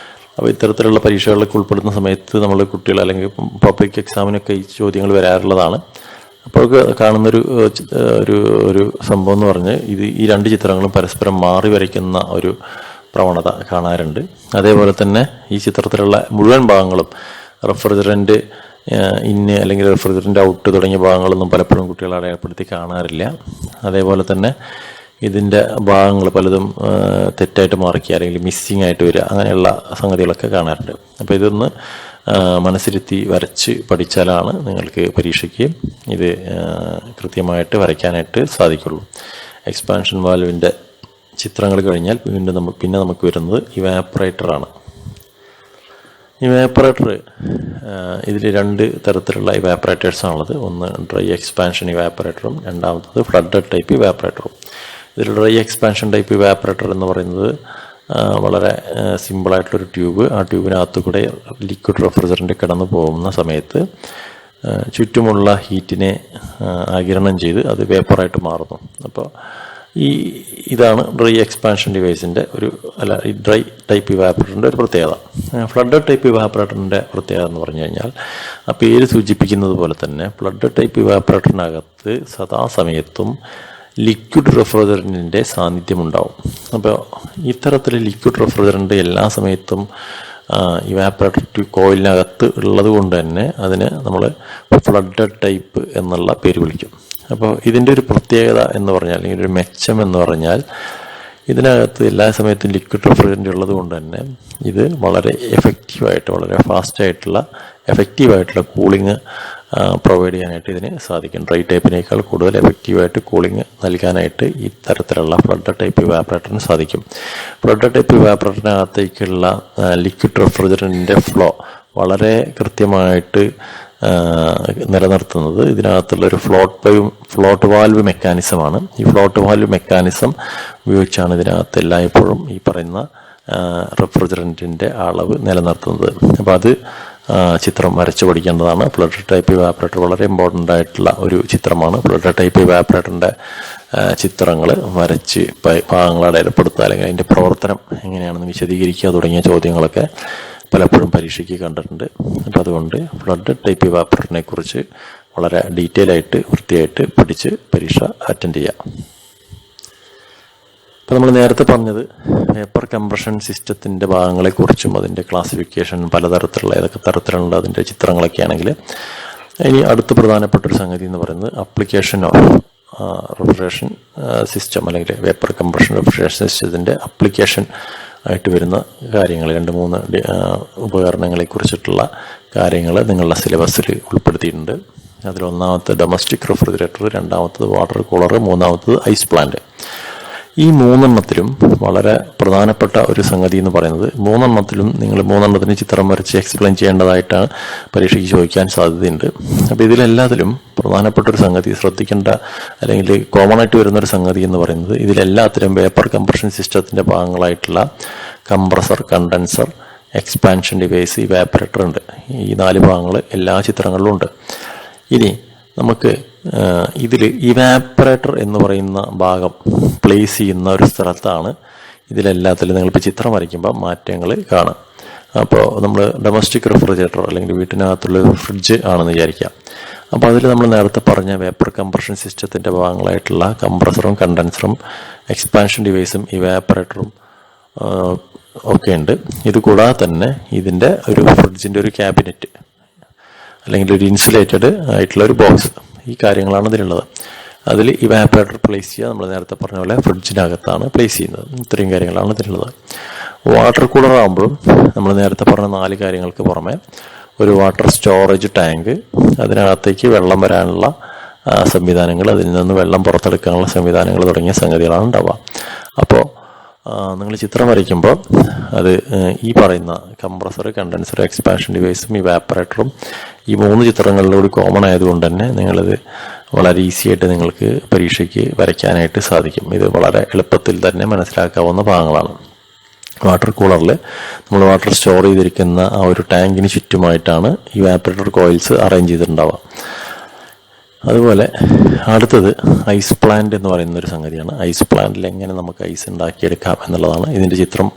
അപ്പോൾ ഇത്തരത്തിലുള്ള പരീക്ഷകളിലൊക്കെ ഉൾപ്പെടുന്ന സമയത്ത് നമ്മൾ കുട്ടികൾ അല്ലെങ്കിൽ പബ്ലിക് എക്സാമിനൊക്കെ ഈ ചോദ്യങ്ങൾ വരാറുള്ളതാണ്. അപ്പോഴൊക്കെ കാണുന്നൊരു ഒരു സംഭവം എന്ന് പറഞ്ഞ് ഈ 2 ചിത്രങ്ങളും പരസ്പരം മാറി വരയ്ക്കുന്ന ഒരു പ്രവണത കാണാറുണ്ട്. അതേപോലെ തന്നെ ഈ ചിത്രത്തിലുള്ള മുഴുവൻ ഭാഗങ്ങളും റെഫ്രിജറൻറ്റ് ഇന്ന് അല്ലെങ്കിൽ റെഫ്രിജറൻ്റ് ഔട്ട് തുടങ്ങിയ ഭാഗങ്ങളൊന്നും പലപ്പോഴും കുട്ടികൾ അടയാളപ്പെടുത്തി കാണാറില്ല. അതേപോലെ തന്നെ ഇതിൻ്റെ ഭാഗങ്ങൾ പലതും തെറ്റായിട്ട് മാറിക്കുക അല്ലെങ്കിൽ മിസ്സിങ് ആയിട്ട് വരിക, അങ്ങനെയുള്ള സംഗതികളൊക്കെ കാണാറുണ്ട്. അപ്പോൾ ഇതൊന്ന് മനസ്സിരുത്തി വരച്ച് പഠിച്ചാലാണ് നിങ്ങൾക്ക് പരീക്ഷയ്ക്ക് ഇത് കൃത്യമായിട്ട് വരയ്ക്കാനായിട്ട് സാധിക്കുള്ളൂ. എക്സ്പാൻഷൻ വാൽവിൻ്റെ ചിത്രങ്ങൾ കഴിഞ്ഞാൽ പിന്നെ നമുക്ക് വരുന്നത് ഇവാപ്പറേറ്ററാണ്. ഇവാപ്പറേറ്റർ ഇതിൽ 2 തരത്തിലുള്ള ഇവാപ്പറേറ്റേഴ്സാണുള്ളത്. ഒന്ന് ഡ്രൈ എക്സ്പാൻഷൻ ഇവാപ്പറേറ്ററും രണ്ടാമത്തത് ഫ്ലഡഡ് ടൈപ്പ് ഇവാപ്പറേറ്ററും. ഇതിൽ ഡ്രൈ എക്സ്പാൻഷൻ ടൈപ്പ് ഇവാപ്പറേറ്റർ എന്ന് പറയുന്നത് വളരെ സിമ്പിളായിട്ടുള്ളൊരു ട്യൂബ്, ആ ട്യൂബിനകത്ത് കൂടെ ലിക്വിഡ് റെഫ്രിജറൻറ്റ് കിടന്നു പോകുന്ന സമയത്ത് ചുറ്റുമുള്ള ഹീറ്റിനെ ആഗിരണം ചെയ്ത് അത് വേപ്പറായിട്ട് മാറുന്നു. അപ്പോൾ ഇതാണ് ഡ്രൈ എക്സ്പാൻഷൻ ഡിവൈസിൻ്റെ ഈ ഡ്രൈ ടൈപ്പ് ഇവാപ്പറേറ്ററിൻ്റെ ഒരു പ്രത്യേകത. ഫ്ലഡഡ് ടൈപ്പ് ഇവാപ്പറേറ്ററിൻ്റെ പ്രത്യേകത എന്ന് പറഞ്ഞു കഴിഞ്ഞാൽ ആ പേര് സൂചിപ്പിക്കുന്നത് പോലെ തന്നെ ഫ്ലഡഡ് ടൈപ്പ് ഇവാപ്പറേറ്ററിനകത്ത് സദാസമയത്തും ലിക്വിഡ് റെഫ്രിജറൻറ്റിൻ്റെ സാന്നിധ്യമുണ്ടാവും. അപ്പോൾ ഇത്തരത്തിൽ ലിക്വിഡ് റെഫ്രിജറൻറ്റ് എല്ലാ സമയത്തും ഇവാപ്പറേറ്റർ കോയിലിനകത്ത് ഉള്ളത് കൊണ്ട് തന്നെ അതിന് നമ്മൾ ഫ്ലഡഡ് ടൈപ്പ് എന്നുള്ള പേര് വിളിക്കും. അപ്പോൾ ഇതിൻ്റെ ഒരു പ്രത്യേകത എന്ന് പറഞ്ഞാൽ, അല്ലെങ്കിൽ ഒരു മെച്ചം എന്ന് പറഞ്ഞാൽ, ഇതിനകത്ത് എല്ലാ സമയത്തും ലിക്വിഡ് റെഫ്രിജറൻറ്റ് ഉള്ളത് കൊണ്ട് തന്നെ ഇത് വളരെ എഫക്റ്റീവായിട്ട്, വളരെ എഫക്റ്റീവായിട്ടുള്ള കൂളിംഗ് പ്രൊവൈഡ് ചെയ്യാനായിട്ട് ഇതിന് സാധിക്കും. ഡ്രൈ ടൈപ്പിനേക്കാൾ കൂടുതൽ എഫക്റ്റീവായിട്ട് കൂളിംഗ് നൽകാനായിട്ട് ഈ തരത്തിലുള്ള ഫ്ലഡഡ് ടൈപ്പ് ഇവാപ്പറേറ്ററിന് സാധിക്കും. ഫ്ലഡഡ് ടൈപ്പ് ഇവാപ്പറേറ്ററിനകത്തേക്കുള്ള ലിക്വിഡ് റെഫ്രിജറൻറ്റിൻ്റെ ഫ്ലോ വളരെ കൃത്യമായിട്ട് നിലനിർത്തുന്നത് ഇതിനകത്തുള്ളൊരു ഫ്ലോട്ട് വാൽവ് മെക്കാനിസമാണ്. ഈ ഫ്ലോട്ട് വാൽവ് മെക്കാനിസം ഉപയോഗിച്ചാണ് ഇതിനകത്ത് എല്ലായ്പ്പോഴും ഈ പറയുന്ന റെഫ്രിജറൻറ്റിൻ്റെ അളവ് നിലനിർത്തുന്നത്. അപ്പോൾ അത് ചിത്രം വരച്ച് പഠിക്കേണ്ടതാണ്. ഫ്ലഡ് ടൈപ്പ് ഇവാപ്പറേറ്റർ വളരെ ഇമ്പോർട്ടൻ്റ് ആയിട്ടുള്ള ഒരു ചിത്രമാണ്. ഫ്ലഡ് ടൈപ്പ് ഇവാപ്പറേറ്ററിൻ്റെ ചിത്രങ്ങൾ വരച്ച് ഭാഗങ്ങൾ അടയാളപ്പെടുത്തുക, അല്ലെങ്കിൽ അതിൻ്റെ പ്രവർത്തനം എങ്ങനെയാണെന്ന് വിശദീകരിക്കുക തുടങ്ങിയ ചോദ്യങ്ങളൊക്കെ പലപ്പോഴും പരീക്ഷയ്ക്ക് കണ്ടിട്ടുണ്ട്. അപ്പം അതുകൊണ്ട് ഫ്ലഡ് ടൈപ്പ് ഇവാപ്പറേറ്ററിനെ കുറിച്ച് വളരെ ഡീറ്റെയിൽ ആയിട്ട് വൃത്തിയായിട്ട് പഠിച്ച് പരീക്ഷ അറ്റൻഡ് ചെയ്യാം. അപ്പോൾ നമ്മൾ നേരത്തെ പറഞ്ഞത് വേപ്പർ കംപ്രഷൻ സിസ്റ്റത്തിൻ്റെ ഭാഗങ്ങളെക്കുറിച്ചും അതിൻ്റെ ക്ലാസിഫിക്കേഷൻ പലതരത്തിലുള്ള ഏതൊക്കെ തരത്തിലുള്ള അതിൻ്റെ ചിത്രങ്ങളൊക്കെ ആണെങ്കിൽ, ഇനി അടുത്ത പ്രധാനപ്പെട്ട ഒരു സംഗതി എന്ന് പറയുന്നത് അപ്ലിക്കേഷൻ ഓഫ് റെഫ്രിജറേഷൻ സിസ്റ്റം അല്ലെങ്കിൽ വേപ്പർ കംപ്രഷൻ റെഫ്രിജറേഷൻ സിസ്റ്റത്തിൻ്റെ അപ്ലിക്കേഷൻ ആയിട്ട് വരുന്ന കാര്യങ്ങൾ, 2-3 ഉപകരണങ്ങളെ കുറിച്ചിട്ടുള്ള കാര്യങ്ങൾ നിങ്ങളുടെ സിലബസിൽ ഉൾപ്പെടുത്തിയിട്ടുണ്ട്. അതിലൊന്നാമത്തെ ഡൊമസ്റ്റിക് റെഫ്രിജറേറ്റർ, രണ്ടാമത്തത് വാട്ടർ കൂളർ, മൂന്നാമത്തത് ഐസ് പ്ലാന്റ്. ഈ 3 വളരെ പ്രധാനപ്പെട്ട ഒരു സംഗതി എന്ന് പറയുന്നത്, 3 നിങ്ങൾ 3 ചിത്രം വരച്ച് എക്സ്പ്ലെയിൻ ചെയ്യേണ്ടതായിട്ടാണ് പരീക്ഷയ്ക്ക് ചോദിക്കാൻ സാധ്യതയുണ്ട്. അപ്പോൾ ഇതിലെല്ലാത്തിലും പ്രധാനപ്പെട്ട ഒരു സംഗതി ശ്രദ്ധിക്കേണ്ട, അല്ലെങ്കിൽ കോമൺ ആയിട്ട് വരുന്നൊരു സംഗതി എന്ന് പറയുന്നത്, ഇതിലെല്ലാത്തിലും വേപ്പർ കംപ്രഷൻ സിസ്റ്റത്തിൻ്റെ ഭാഗങ്ങളായിട്ടുള്ള compressor, condenser, expansion device, evaporator ഉണ്ട്. ഈ 4 ഭാഗങ്ങൾ എല്ലാ ചിത്രങ്ങളിലും ഉണ്ട്. ഇനി നമുക്ക് ഇതിൽ ഇവാപ്പറേറ്റർ എന്ന് പറയുന്ന ഭാഗം പ്ലേസ് ചെയ്യുന്ന ഒരു സ്ഥലത്താണ് ഇതിലെല്ലാത്തിലും നിങ്ങളിപ്പോൾ ചിത്രം വരയ്ക്കുമ്പോൾ മാറ്റങ്ങൾ കാണാം. അപ്പോൾ നമ്മൾ ഡൊമസ്റ്റിക് റെഫ്രിജറേറ്റർ അല്ലെങ്കിൽ വീട്ടിനകത്തുള്ള ഫ്രിഡ്ജ് ആണെന്ന് വിചാരിക്കാം. അപ്പോൾ അതിൽ നമ്മൾ നേരത്തെ പറഞ്ഞ വേപ്പർ കംപ്രഷൻ സിസ്റ്റത്തിൻ്റെ ഭാഗങ്ങളായിട്ടുള്ള കംപ്രസറും, കണ്ടൻസറും, എക്സ്പാൻഷൻ ഡിവൈസും, ഇവാപ്പറേറ്ററും ഒക്കെ ഉണ്ട്. ഇത് കൂടാതെ തന്നെ ഇതിൻ്റെ ഒരു ഫ്രിഡ്ജിൻ്റെ ഒരു ക്യാബിനറ്റ് അല്ലെങ്കിൽ ഒരു ഇൻസുലേറ്റഡ് ആയിട്ടുള്ള ഒരു ബോക്സ്, ഈ കാര്യങ്ങളാണ് ഇതിലുള്ളത്. അതിൽ ഇവാപ്പറേറ്റർ പ്ലേസ് ചെയ്യുക, നമ്മൾ നേരത്തെ പറഞ്ഞ പോലെ ഫ്രിഡ്ജിനകത്താണ് പ്ലേസ് ചെയ്യുന്നത്. ഇത്രയും കാര്യങ്ങളാണ് ഇതിലുള്ളത്. വാട്ടർ കൂളർ ആകുമ്പോഴും നമ്മൾ നേരത്തെ പറഞ്ഞ 4 കാര്യങ്ങൾക്ക് പുറമെ ഒരു വാട്ടർ സ്റ്റോറേജ് ടാങ്ക്, അതിനകത്തേക്ക് വെള്ളം വരാനുള്ള സംവിധാനങ്ങൾ, അതിൽ നിന്ന് വെള്ളം പുറത്തെടുക്കാനുള്ള സംവിധാനങ്ങൾ തുടങ്ങിയ സംഗതികളാണ് ഉണ്ടാവുക. അപ്പോൾ നിങ്ങൾ ചിത്രം വരയ്ക്കുമ്പോൾ അത് ഈ പറയുന്ന കംപ്രസർ, കണ്ടൻസർ, എക്സ്പാൻഷൻ ഡിവൈസും ഇവാപ്പറേറ്ററും ഈ 3 ചിത്രങ്ങളിലൂടെ കോമൺ ആയതുകൊണ്ട് തന്നെ നിങ്ങളത് വളരെ ഈസി ആയിട്ട് നിങ്ങൾക്ക് പരീക്ഷയ്ക്ക് വരയ്ക്കാനായിട്ട് സാധിക്കും. ഇത് വളരെ എളുപ്പത്തിൽ തന്നെ മനസ്സിലാക്കാവുന്ന ഭാഗങ്ങളാണ്. വാട്ടർ കൂളറിൽ നമ്മൾ വാട്ടർ സ്റ്റോർ ചെയ്തിരിക്കുന്ന ആ ഒരു ടാങ്കിന് ചുറ്റുമായിട്ടാണ് ഇവാപ്പറേറ്റർ കോയിൽസ് അറേഞ്ച് ചെയ്തിട്ടുണ്ടാവുക. അതുപോലെ അടുത്തത് ഐസ് പ്ലാന്റ് എന്ന് പറയുന്ന ഒരു സംഗതിയാണ്. ഐസ് പ്ലാന്റിൽ എങ്ങനെ നമുക്ക് ഐസ് ഉണ്ടാക്കിയെടുക്കാം എന്നുള്ളതാണ്. ഇതിൻ്റെ ചിത്രം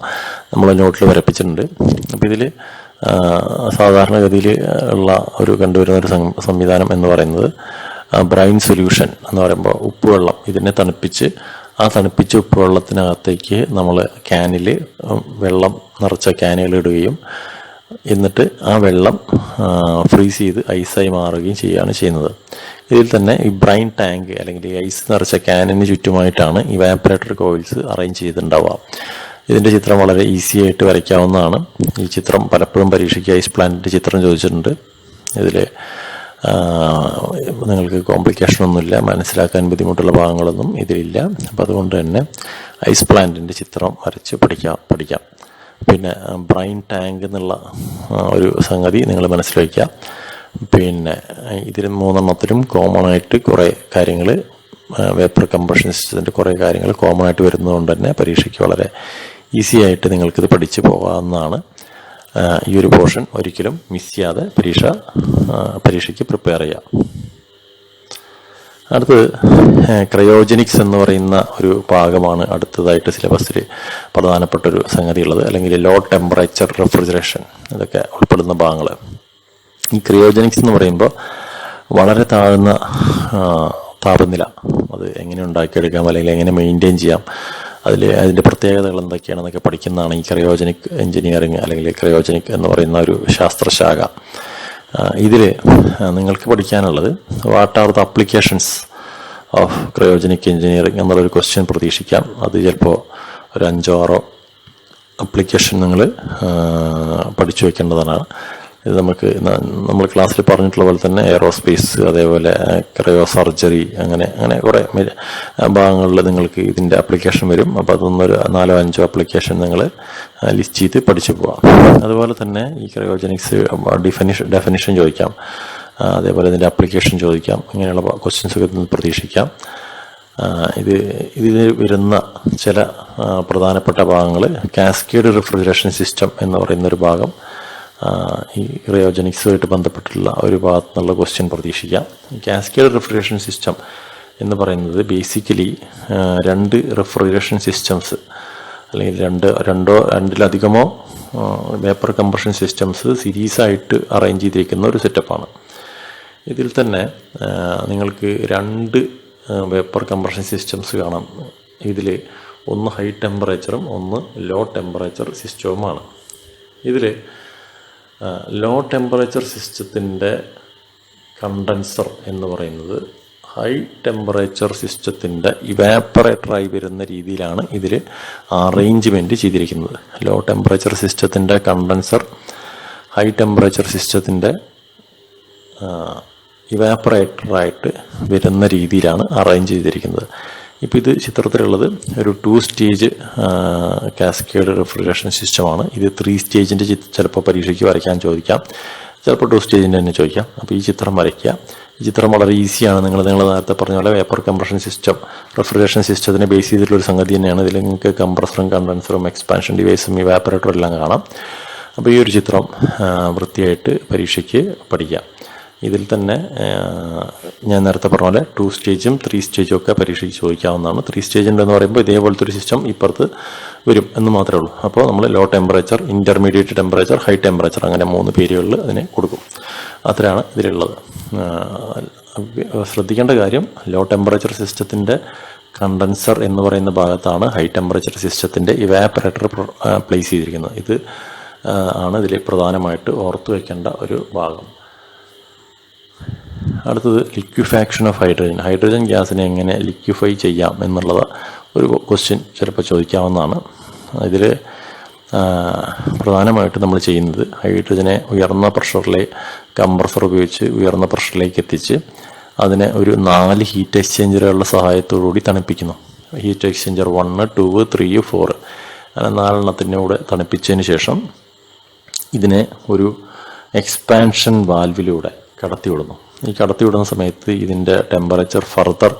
നമ്മൾ നോട്ടിൽ വരപ്പിച്ചിട്ടുണ്ട്. അപ്പോൾ ഇതിൽ സാധാരണഗതിയിൽ ഉള്ള ഒരു കണ്ടുവരുന്ന ഒരു സംവിധാനം എന്ന് പറയുന്നത് ബ്രൈൻ സൊല്യൂഷൻ എന്ന് പറയുമ്പോൾ ഉപ്പുവെള്ളം, ഇതിനെ തണുപ്പിച്ച് ആ തണുപ്പിച്ച ഉപ്പുവെള്ളത്തിനകത്തേക്ക് നമ്മൾ ക്യാനിൽ വെള്ളം നിറച്ച ക്യാനുകൾ ഇടുകയും എന്നിട്ട് ആ വെള്ളം ഫ്രീസ് ചെയ്ത് ഐസായി മാറുകയും ചെയ്യുകയാണ് ചെയ്യുന്നത്. ഇതിൽ തന്നെ ഈ ബ്രൈൻ ടാങ്ക് അല്ലെങ്കിൽ ഈ ഐസ് നിറച്ച ക്യാനിന് ചുറ്റുമായിട്ടാണ് ഇവാപ്പറേറ്റർ കോയിൽസ് അറേഞ്ച് ചെയ്തിട്ടുണ്ടാവുക. ഇതിൻ്റെ ചിത്രം വളരെ ഈസി ആയിട്ട് വരയ്ക്കാവുന്നതാണ്. ഈ ചിത്രം പലപ്പോഴും പരീക്ഷയ്ക്ക് ഐസ് പ്ലാന്റിൻ്റെ ചിത്രം ചോദിച്ചിട്ടുണ്ട്. ഇതിൽ നിങ്ങൾക്ക് കോംപ്ലിക്കേഷനൊന്നുമില്ല, മനസ്സിലാക്കാൻ ബുദ്ധിമുട്ടുള്ള ഭാഗങ്ങളൊന്നും ഇതിലില്ല. അപ്പം അതുകൊണ്ട് തന്നെ ഐസ് പ്ലാന്റിൻ്റെ ചിത്രം വരച്ച് പഠിക്കാം. പിന്നെ ബ്രൈൻ ടാങ്ക് എന്നുള്ള ഒരു സംഗതി നിങ്ങൾ മനസ്സിൽ വയ്ക്കുക. പിന്നെ ഇതിൽ 3 കോമൺ ആയിട്ട് കുറേ കാര്യങ്ങൾ, വേപ്പർ കംപ്രഷൻ സിസ്റ്റത്തിൻ്റെ കുറേ കാര്യങ്ങൾ കോമൺ ആയിട്ട് വരുന്നതുകൊണ്ട് തന്നെ പരീക്ഷയ്ക്ക് വളരെ ഈസി ആയിട്ട് നിങ്ങൾക്കിത് പഠിച്ചു പോകാവുന്നതാണ്. ഈ ഒരു പോർഷൻ ഒരിക്കലും മിസ് ചെയ്യാതെ പരീക്ഷയ്ക്ക് പ്രിപ്പയർ ചെയ്യാം. അടുത്തത് ക്രയോജനിക്സ് എന്ന് പറയുന്ന ഒരു ഭാഗമാണ് അടുത്തതായിട്ട് സിലബസിൽ പ്രധാനപ്പെട്ടൊരു സംഗതി ഉള്ളത്, അല്ലെങ്കിൽ ലോ ടെമ്പറേച്ചർ റെഫ്രിജറേഷൻ, ഇതൊക്കെ ഉൾപ്പെടുന്ന ഭാഗങ്ങൾ. ഈ ക്രയോജനിക്സ് എന്ന് പറയുമ്പോൾ വളരെ താഴ്ന്ന താപനില അത് എങ്ങനെ ഉണ്ടാക്കിയെടുക്കാം അല്ലെങ്കിൽ എങ്ങനെ മെയിൻറ്റെയിൻ ചെയ്യാം, അതിൻ്റെ പ്രത്യേകതകൾ എന്തൊക്കെയാണെന്നൊക്കെ പഠിക്കുന്നതാണ് ഈ ക്രയോജനിക് എഞ്ചിനീയറിങ് അല്ലെങ്കിൽ ക്രയോജനിക് എന്ന് പറയുന്ന ഒരു ശാസ്ത്രശാഖ. ഇതിൽ നിങ്ങൾക്ക് പഠിക്കാനുള്ളത് what are the applications of cryogenic engineering എന്നുള്ളൊരു ക്വസ്റ്റ്യൻ പ്രതീക്ഷിക്കാം. അത് ചിലപ്പോൾ ഒരു 5-6 അപ്ലിക്കേഷൻ നിങ്ങൾ പഠിച്ചു വയ്ക്കേണ്ടതാണ്. ഇത് നമ്മൾ ക്ലാസ്സിൽ പറഞ്ഞിട്ടുള്ള പോലെ തന്നെ എയറോസ്പേസ്, അതേപോലെ ക്രയോ സർജറി, അങ്ങനെ കുറേ ഭാഗങ്ങളിൽ നിങ്ങൾക്ക് ഇതിൻ്റെ ആപ്ലിക്കേഷൻ വരും. അപ്പോൾ അതൊന്നൊരു 4-5 ആപ്ലിക്കേഷൻ നിങ്ങൾ ലിസ്റ്റ് ചെയ്ത് പഠിച്ചു പോവാം. അതുപോലെ തന്നെ ഈ ക്രയോജനിക്സ് ഡെഫിനിഷൻ ചോദിക്കാം, അതേപോലെ ഇതിൻ്റെ ആപ്ലിക്കേഷൻ ചോദിക്കാം. ഇങ്ങനെയുള്ള ക്വസ്റ്റ്യൻസ് ഒക്കെ പ്രതീക്ഷിക്കാം. ഇതിൽ വരുന്ന ചില പ്രധാനപ്പെട്ട ഭാഗങ്ങൾ കാസ്കേഡ് റെഫ്രിജറേഷൻ സിസ്റ്റം എന്ന് പറയുന്നൊരു ഭാഗം, ഈ ക്രയോജനിക്സുമായിട്ട് ബന്ധപ്പെട്ടുള്ള ഒരു ഭാഗത്തു നിന്നുള്ള ക്വസ്റ്റ്യൻ പ്രതീക്ഷിക്കാം. കാസ്കേഡ് റെഫ്രിജറേഷൻ സിസ്റ്റം എന്ന് പറയുന്നത് ബേസിക്കലി 2 റെഫ്രിജറേഷൻ സിസ്റ്റംസ് അല്ലെങ്കിൽ രണ്ടിലധികമോ വേപ്പർ കംപ്രഷൻ സിസ്റ്റംസ് സീരീസായിട്ട് അറേഞ്ച് ചെയ്തിരിക്കുന്ന ഒരു സെറ്റപ്പാണ്. ഇതിൽ തന്നെ നിങ്ങൾക്ക് 2 വേപ്പർ കംപ്രഷൻ സിസ്റ്റംസ് കാണാം. ഇതിൽ ഒന്ന് ഹൈ ടെമ്പറേച്ചറും ഒന്ന് ലോ ടെമ്പറേച്ചർ സിസ്റ്റവുമാണ്. ഇതിൽ ലോ ടെമ്പറേച്ചർ സിസ്റ്റത്തിൻ്റെ കണ്ടൻസർ എന്ന് പറയുന്നത് ഹൈ ടെമ്പറേച്ചർ സിസ്റ്റത്തിൻ്റെ ഇവാപ്പറേറ്ററായി വരുന്ന രീതിയിലാണ് ഇതിൽ അറേഞ്ച്മെൻറ്റ് ചെയ്തിരിക്കുന്നത്. ലോ ടെമ്പറേച്ചർ സിസ്റ്റത്തിൻ്റെ കണ്ടൻസർ ഹൈ ടെമ്പറേച്ചർ സിസ്റ്റത്തിൻ്റെ ഇവാപ്പറേറ്ററായിട്ട് വരുന്ന രീതിയിലാണ് അറേഞ്ച് ചെയ്തിരിക്കുന്നത്. ഇപ്പോൾ ഇത് ചിത്രത്തിലുള്ളത് ഒരു 2 സ്റ്റേജ് കാസ്കേഡ് റെഫ്രിജറേഷൻ സിസ്റ്റമാണ്. ഇത് 3 സ്റ്റേജിൻ്റെ ചിലപ്പോൾ പരീക്ഷയ്ക്ക് വരയ്ക്കാൻ ചോദിക്കാം, ചിലപ്പോൾ 2 സ്റ്റേജിൻ്റെ തന്നെ ചോദിക്കാം. അപ്പോൾ ഈ ചിത്രം വരയ്ക്കുക. ഈ ചിത്രം വളരെ ഈസിയാണ്. നിങ്ങൾ നേരത്തെ പറഞ്ഞ പോലെ വേപ്പർ കംപ്രഷൻ സിസ്റ്റം റെഫ്രിജറേഷൻ സിസ്റ്റത്തിനെ ബേസ് ചെയ്തിട്ടുള്ളൊരു സംഗതി തന്നെയാണ്. ഇതിൽ നിങ്ങൾക്ക് കംപ്രസറും കണ്ടൻസറും എക്സ്പാൻഷൻ ഡിവൈസും ഇവാപ്പറേറ്ററും എല്ലാം കാണാം. അപ്പോൾ ഈ ഒരു ചിത്രം വൃത്തിയായിട്ട് പരീക്ഷയ്ക്ക് പഠിക്കാം. ഇതിൽ തന്നെ ഞാൻ നേരത്തെ പറഞ്ഞ പോലെ 2 സ്റ്റേജും 3 സ്റ്റേജും ഒക്കെ പരീക്ഷയ്ക്ക് ചോദിക്കാവുന്നതാണ്. 3 സ്റ്റേജ് ഉണ്ടെന്ന് പറയുമ്പോൾ ഇതേപോലത്തെ ഒരു സിസ്റ്റം ഇപ്പുറത്ത് വരും എന്ന് മാത്രമേ ഉള്ളൂ. അപ്പോൾ നമ്മൾ low temperature, intermediate temperature, high temperature അങ്ങനെ 3 പേരുകളിൽ അതിനെ കൊടുക്കും. അത്രയാണ് ഇതിലുള്ളത്. ശ്രദ്ധിക്കേണ്ട കാര്യം, ലോ ടെമ്പറേച്ചർ സിസ്റ്റത്തിൻ്റെ കണ്ടൻസർ എന്ന് പറയുന്ന ഭാഗത്താണ് ഹൈ ടെമ്പറേച്ചർ സിസ്റ്റത്തിൻ്റെ ഇവാപ്പറേറ്റർ പ്ലേസ് ചെയ്തിരിക്കുന്നത്. ഇത് ആണ് ഇതിൽ പ്രധാനമായിട്ട് ഓർത്തു വയ്ക്കേണ്ട ഒരു ഭാഗം. അടുത്തത് ലിക്വിഫാക്ഷൻ ഓഫ് ഹൈഡ്രജൻ. ഹൈഡ്രജൻ ഗ്യാസിനെ എങ്ങനെ ലിക്വിഫൈ ചെയ്യാം എന്നുള്ളത് ഒരു ക്വസ്റ്റ്യൻ ചിലപ്പോൾ ചോദിക്കാവുന്നതാണ്. ഇതിൽ പ്രധാനമായിട്ട് നമ്മൾ ചെയ്യുന്നത് ഹൈഡ്രജനെ ഉയർന്ന പ്രഷറിലെ കംപ്രസർ ഉപയോഗിച്ച് ഉയർന്ന പ്രഷറിലേക്ക് എത്തിച്ച് അതിനെ ഒരു 4 ഹീറ്റ് എക്സ്ചേഞ്ചറുകളുടെ സഹായത്തോടുകൂടി തണുപ്പിക്കുന്നു. ഹീറ്റ് എക്സ്ചേഞ്ചർ 1, 2, 3, 4 അങ്ങനെ 4 എണ്ണത്തിൻ്റെ കൂടെ തണുപ്പിച്ചതിന് ശേഷം ഇതിനെ ഒരു എക്സ്പാൻഷൻ വാൽവിലൂടെ കടത്തിവിടുന്നു. ഈ കടത്തിവിടുന്ന സമയത്ത് ഇതിൻ്റെ ടെമ്പറേച്ചർ ഫർദർ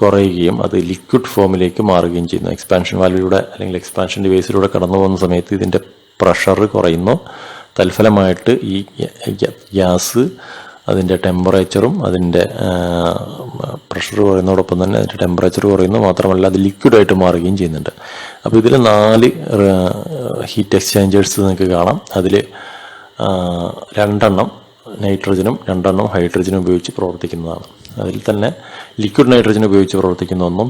കുറയുകയും അത് ലിക്വിഡ് ഫോമിലേക്ക് മാറുകയും ചെയ്യുന്നു. എക്സ്പാൻഷൻ വാൽവിലൂടെ അല്ലെങ്കിൽ എക്സ്പാൻഷൻ ഡിവൈസിലൂടെ കടന്നു പോകുന്ന സമയത്ത് ഇതിൻ്റെ പ്രഷർ കുറയുന്നു. തൽഫലമായിട്ട് ഈ ഗ്യാസ് അതിൻ്റെ ടെമ്പറേച്ചറും അതിൻ്റെ പ്രഷർ കുറയുന്നതോടൊപ്പം തന്നെ അതിൻ്റെ ടെമ്പറേച്ചർ കുറയുന്നു. മാത്രമല്ല അത് ലിക്വിഡായിട്ട് മാറുകയും ചെയ്യുന്നുണ്ട്. അപ്പോൾ ഇതിൽ 4 ഹീറ്റ് എക്സ്ചേഞ്ചേഴ്സ് നിങ്ങൾക്ക് കാണാം. അതിൽ 2 നൈട്രജനും 2 ഹൈഡ്രജനും ഉപയോഗിച്ച് പ്രവർത്തിക്കുന്നതാണ്. അതിൽ തന്നെ ലിക്വിഡ് നൈട്രജൻ ഉപയോഗിച്ച് പ്രവർത്തിക്കുന്ന ഒന്നും,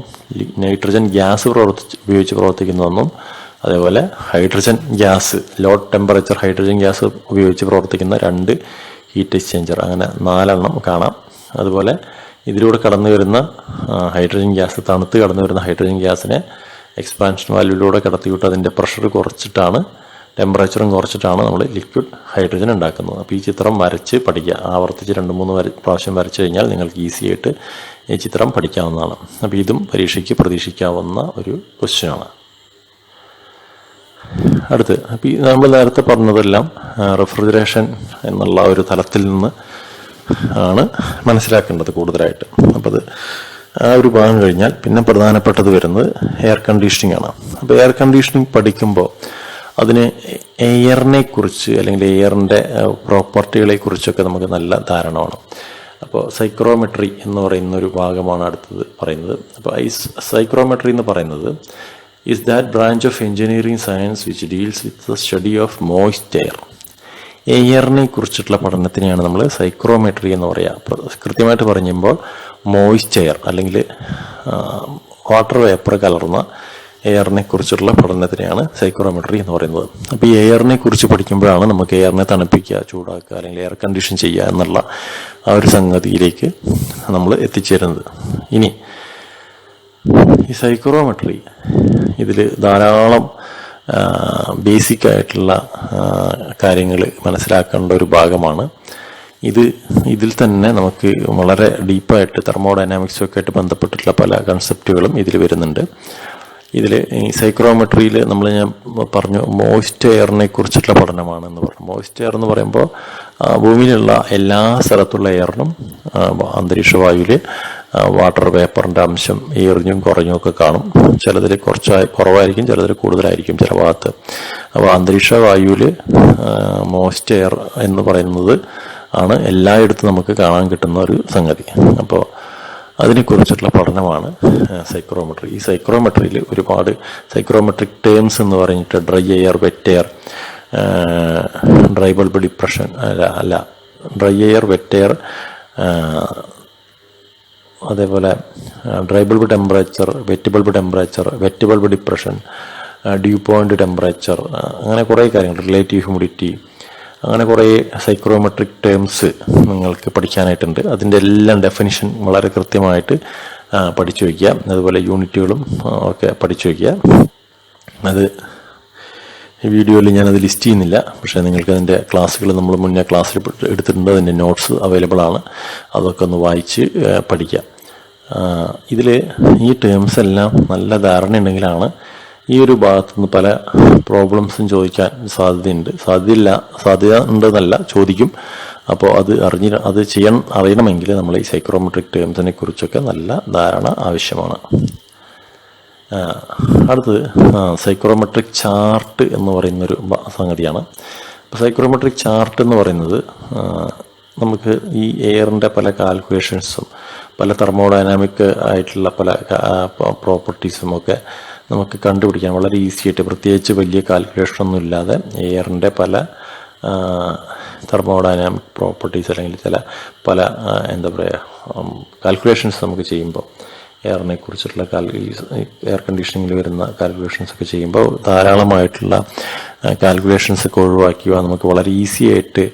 നൈട്രജൻ ഗ്യാസ് ഉപയോഗിച്ച് പ്രവർത്തിക്കുന്ന ഒന്നും, അതേപോലെ hydrogen gas, low temperature hydrogen gas ഉപയോഗിച്ച് പ്രവർത്തിക്കുന്ന 2 ഹീറ്റ് എക്സ്ചേഞ്ചർ, അങ്ങനെ 4 കാണാം. അതുപോലെ ഇതിലൂടെ കടന്നു വരുന്ന ഹൈഡ്രജൻ ഗ്യാസ്, തണുത്ത് കടന്നു വരുന്ന ഹൈഡ്രജൻ ഗ്യാസിനെ എക്സ്പാൻഷൻ വാൽവിലൂടെ കടത്തിവിട്ട് അതിൻ്റെ പ്രഷർ കുറച്ചിട്ടാണ്, ടെമ്പറേച്ചറും കുറച്ചിട്ടാണ് നമ്മൾ ലിക്വിഡ് ഹൈഡ്രജൻ ഉണ്ടാക്കുന്നത്. അപ്പോൾ ഈ ചിത്രം വരച്ച് പഠിക്കുക. ആവർത്തിച്ച് 2-3 പ്രാവശ്യം വരച്ചു കഴിഞ്ഞാൽ നിങ്ങൾക്ക് ഈസി ആയിട്ട് ഈ ചിത്രം പഠിക്കാവുന്നതാണ്. അപ്പോൾ ഇതും പരീക്ഷയ്ക്ക് പ്രതീക്ഷിക്കാവുന്ന ഒരു ക്വസ്റ്റ്യനാണ്. അടുത്ത്, അപ്പോൾ നമ്മൾ നേരത്തെ പറഞ്ഞതെല്ലാം റെഫ്രിജറേഷൻ എന്നുള്ള ഒരു തലത്തിൽ നിന്ന് ആണ് മനസ്സിലാക്കേണ്ടത് കൂടുതലായിട്ട്. അപ്പോൾ അത് ആ ഒരു ഭാഗം കഴിഞ്ഞാൽ പിന്നെ പ്രധാനപ്പെട്ടത് വരുന്നത് എയർ കണ്ടീഷനിങ് ആണ്. അപ്പോൾ എയർ കണ്ടീഷനിങ് പഠിക്കുമ്പോൾ അതിന് എയറിനെ കുറിച്ച് അല്ലെങ്കിൽ എയറിൻ്റെ പ്രോപ്പർട്ടികളെ കുറിച്ചൊക്കെ നമുക്ക് നല്ല ധാരണ വേണം. അപ്പോൾ സൈക്രോമെട്രി എന്ന് പറയുന്ന ഒരു ഭാഗമാണ് അടുത്തത് പറയുന്നത്. അപ്പോൾ ഈ സൈക്രോമെട്രി എന്ന് പറയുന്നത് is that branch of engineering science which deals with the study of moist air. എയറിനെ കുറിച്ചിട്ടുള്ള പഠനത്തിനെയാണ് നമ്മൾ സൈക്രോമെട്രി എന്ന് പറയുക. കൃത്യമായിട്ട് പറയുമ്പോൾ മോയിസ്റ്റ് എയർ അല്ലെങ്കിൽ വാട്ടർ വേപ്പർ കലർന്ന എയറിനെ കുറിച്ചുള്ള പഠനത്തിനെയാണ് സൈക്രോമെട്രി എന്ന് പറയുന്നത്. അപ്പോൾ ഈ എയറിനെ കുറിച്ച് പഠിക്കുമ്പോഴാണ് നമുക്ക് എയറിനെ തണുപ്പിക്കുക, ചൂടാക്കുക അല്ലെങ്കിൽ എയർ കണ്ടീഷൻ ചെയ്യുക എന്നുള്ള ആ ഒരു സംഗതിയിലേക്ക് നമ്മൾ എത്തിച്ചേരുന്നത്. ഇനി ഈ സൈക്രോമെട്രി ഇതിൽ ധാരാളം ബേസിക് ആയിട്ടുള്ള കാര്യങ്ങൾ മനസ്സിലാക്കേണ്ട ഒരു ഭാഗമാണ്. ഇതിൽ തന്നെ നമുക്ക് വളരെ ഡീപ്പായിട്ട് തെർമോഡൈനാമിക്സും ഒക്കെ ആയിട്ട് ബന്ധപ്പെട്ടിട്ടുള്ള പല കൺസെപ്റ്റുകളും ഇതിൽ വരുന്നുണ്ട്. ഇതിൽ ഈ സൈക്രോമെട്രിയിൽ ഞാൻ പറഞ്ഞു മോയിസ്റ്റ് എയറിനെ കുറിച്ചിട്ടുള്ള പഠനമാണെന്ന് പറഞ്ഞു. മോയിസ്റ്റ് എയർ എന്ന് പറയുമ്പോൾ ഭൂമിയിലുള്ള എല്ലാ സ്ഥലത്തുള്ള എയറിനും അന്തരീക്ഷ വായുവിൽ വാട്ടർ വേപ്പറിൻ്റെ അംശം ഏറിഞ്ഞും കുറഞ്ഞും ഒക്കെ കാണും. ചിലതിൽ കുറവായിരിക്കും, ചിലതിൽ കൂടുതലായിരിക്കും ചില ഭാഗത്ത്. അപ്പോൾ അന്തരീക്ഷ വായുവിൽ മോയ്സ്റ്റ് എയർ എന്ന് പറയുന്നത് ആണ് എല്ലായിടത്തും നമുക്ക് കാണാൻ കിട്ടുന്ന ഒരു സംഗതി. അപ്പോൾ അതിനെക്കുറിച്ചുള്ള പഠനമാണ് സൈക്രോമെട്രി. ഈ സൈക്രോമെട്രിയിൽ ഒരുപാട് സൈക്രോമെട്രിക് ടേംസ് എന്ന് പറഞ്ഞിട്ട് dry air, wet air, dry bulb depression dry air, wet air, അതേപോലെ dry bulb temperature, wet bulb temperature, wet bulb depression, dew point temperature, അങ്ങനെ കുറേ കാര്യങ്ങൾ, റിലേറ്റീവ് ഹ്യൂമിഡിറ്റി, അങ്ങനെ കുറേ സൈക്രോമെട്രിക് ടേംസ് നിങ്ങൾക്ക് പഠിക്കാനായിട്ടുണ്ട്. അതിൻ്റെ എല്ലാം ഡെഫിനിഷൻ വളരെ കൃത്യമായിട്ട് പഠിച്ചു വയ്ക്കുക. അതുപോലെ യൂണിറ്റുകളും ഒക്കെ പഠിച്ചു വയ്ക്കുക. അത് ഈ വീഡിയോയിൽ ഞാനത് ലിസ്റ്റ് ചെയ്യുന്നില്ല, പക്ഷേ നിങ്ങൾക്ക് അതിൻ്റെ ക്ലാസ്സുകൾ നമ്മൾ മുന്നേ ക്ലാസ്സിൽ എടുത്തിട്ടുണ്ട്. അതിൻ്റെ നോട്ട്സ് അവൈലബിൾ ആണ്. അതൊക്കെ ഒന്ന് വായിച്ച് പഠിക്കാം. ഇതിൽ ഈ ടേംസ് എല്ലാം നല്ല ധാരണയുണ്ടെങ്കിലാണ് ഈ ഒരു ഭാഗത്തുനിന്ന് പല പ്രോബ്ലംസും ചോദിക്കാൻ സാധ്യത ഉണ്ടെന്നല്ല, ചോദിക്കും. അപ്പോൾ അത് അറിയണമെങ്കിൽ നമ്മൾ ഈ സൈക്രോമെട്രിക് ടേംസിനെ കുറിച്ചൊക്കെ നല്ല ധാരണ ആവശ്യമാണ്. അടുത്തത് സൈക്രോമെട്രിക് ചാർട്ട് എന്ന് പറയുന്നൊരു സംഗതിയാണ്. അപ്പോൾ സൈക്രോമെട്രിക് ചാർട്ട് എന്ന് പറയുന്നത് നമുക്ക് ഈ എയറിൻ്റെ പല കാൽക്കുലേഷൻസും പല തെർമോഡൈനാമിക് ആയിട്ടുള്ള പല പ്രോപ്പർട്ടീസും ഒക്കെ നമുക്ക് കണ്ടുപിടിക്കാൻ വളരെ ഈസി ആയിട്ട്, പ്രത്യേകിച്ച് വലിയ കാൽക്കുലേഷനൊന്നും ഇല്ലാതെ എയറിൻ്റെ പല തെർമോഡൈനാമിക് പ്രോപ്പർട്ടീസ് അല്ലെങ്കിൽ പല എന്താ പറയുക കാൽക്കുലേഷൻസ് നമുക്ക് ചെയ്യുമ്പോൾ, എയറിനെ കുറിച്ചിട്ടുള്ള എയർ കണ്ടീഷനിങ്ങിൽ വരുന്ന കാൽക്കുലേഷൻസ് ഒക്കെ ചെയ്യുമ്പോൾ ധാരാളമായിട്ടുള്ള കാൽക്കുലേഷൻസ് ഒക്കെ ഒഴിവാക്കിയ നമുക്ക് വളരെ ഈസി ആയിട്ട്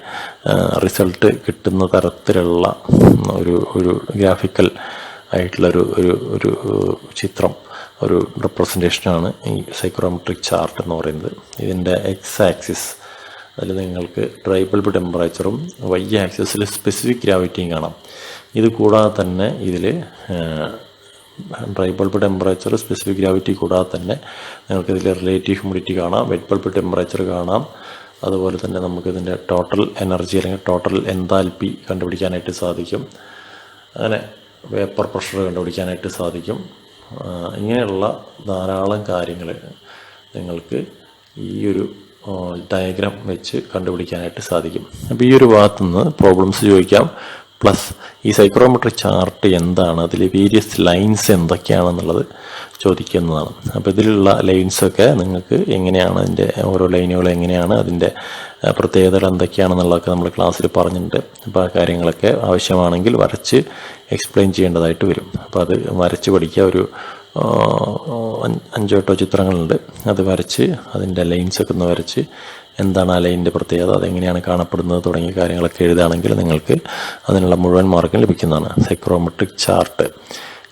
റിസൾട്ട് കിട്ടുന്ന തരത്തിലുള്ള ഒരു ഗ്രാഫിക്കൽ ആയിട്ടുള്ള ഒരു ചിത്രം, ഒരു റെപ്രസെൻറ്റേഷനാണ് ഈ സൈക്രോമെട്രിക് ചാർട്ട് എന്ന് പറയുന്നത്. ഇതിൻ്റെ എക്സ് ആക്സിസ് അതിൽ നിങ്ങൾക്ക് ഡ്രൈ ബൾബ് ടെമ്പറേച്ചറും വൈ ആക്സിസിൽ സ്പെസിഫിക് ഗ്രാവിറ്റിയും കാണാം. ഇത് കൂടാതെ തന്നെ ഇതിൽ dry bulb temperature, specific gravity കൂടാതെ തന്നെ നിങ്ങൾക്കിതിൽ റിലേറ്റീവ് ഹ്യൂമിഡിറ്റി കാണാം, വെറ്റ് ബൾബ് ടെമ്പറേച്ചർ കാണാം. അതുപോലെ തന്നെ നമുക്കിതിൻ്റെ ടോട്ടൽ എനർജി അല്ലെങ്കിൽ ടോട്ടൽ എൻതാൽപ്പി കണ്ടുപിടിക്കാനായിട്ട് സാധിക്കും. അങ്ങനെ വേപ്പർ പ്രഷർ കണ്ടുപിടിക്കാനായിട്ട് സാധിക്കും. ഇങ്ങനെയുള്ള ധാരാളം കാര്യങ്ങൾ നിങ്ങൾക്ക് ഈ ഒരു ഡയഗ്രാം വെച്ച് കണ്ടുപിടിക്കാനായിട്ട് സാധിക്കും. അപ്പോൾ ഈ ഒരു ഭാഗത്തുനിന്ന് പ്രോബ്ലംസ് ചോദിക്കാം. പ്ലസ് ഈ സൈക്രോമെട്രിക് ചാർട്ട് എന്താണ്, അതിൽ വേരിയസ് ലൈൻസ് എന്തൊക്കെയാണെന്നുള്ളത് ചോദിക്കുന്നതാണ്. അപ്പോൾ ഇതിലുള്ള ലൈൻസൊക്കെ നിങ്ങൾക്ക് എങ്ങനെയാണ്, അതിൻ്റെ ഓരോ ലൈനുകൾ എങ്ങനെയാണ്, അതിൻ്റെ പ്രത്യേകതകൾ എന്തൊക്കെയാണെന്നുള്ളതൊക്കെ നമ്മൾ ക്ലാസ്സിൽ പറഞ്ഞിട്ടുണ്ട്. അപ്പോൾ ആ കാര്യങ്ങളൊക്കെ ആവശ്യമാണെങ്കിൽ വരച്ച് എക്സ്പ്ലെയിൻ ചെയ്യേണ്ടതായിട്ട് വരും. അപ്പോൾ അത് വരച്ച് പഠിക്കുക. ഒരു 5-8 ചിത്രങ്ങളുണ്ട്. അത് വരച്ച് അതിൻ്റെ ലൈൻസൊക്കെ ഒന്ന് വരച്ച് എന്താണ് ആ ലൈനിൻ്റെ പ്രത്യേകത, അതെങ്ങനെയാണ് കാണപ്പെടുന്നത് തുടങ്ങിയ കാര്യങ്ങളൊക്കെ എഴുതുകയാണെങ്കിൽ നിങ്ങൾക്ക് അതിനുള്ള മുഴുവൻ മാർക്കും ലഭിക്കുന്നതാണ്. Psychrometric chart.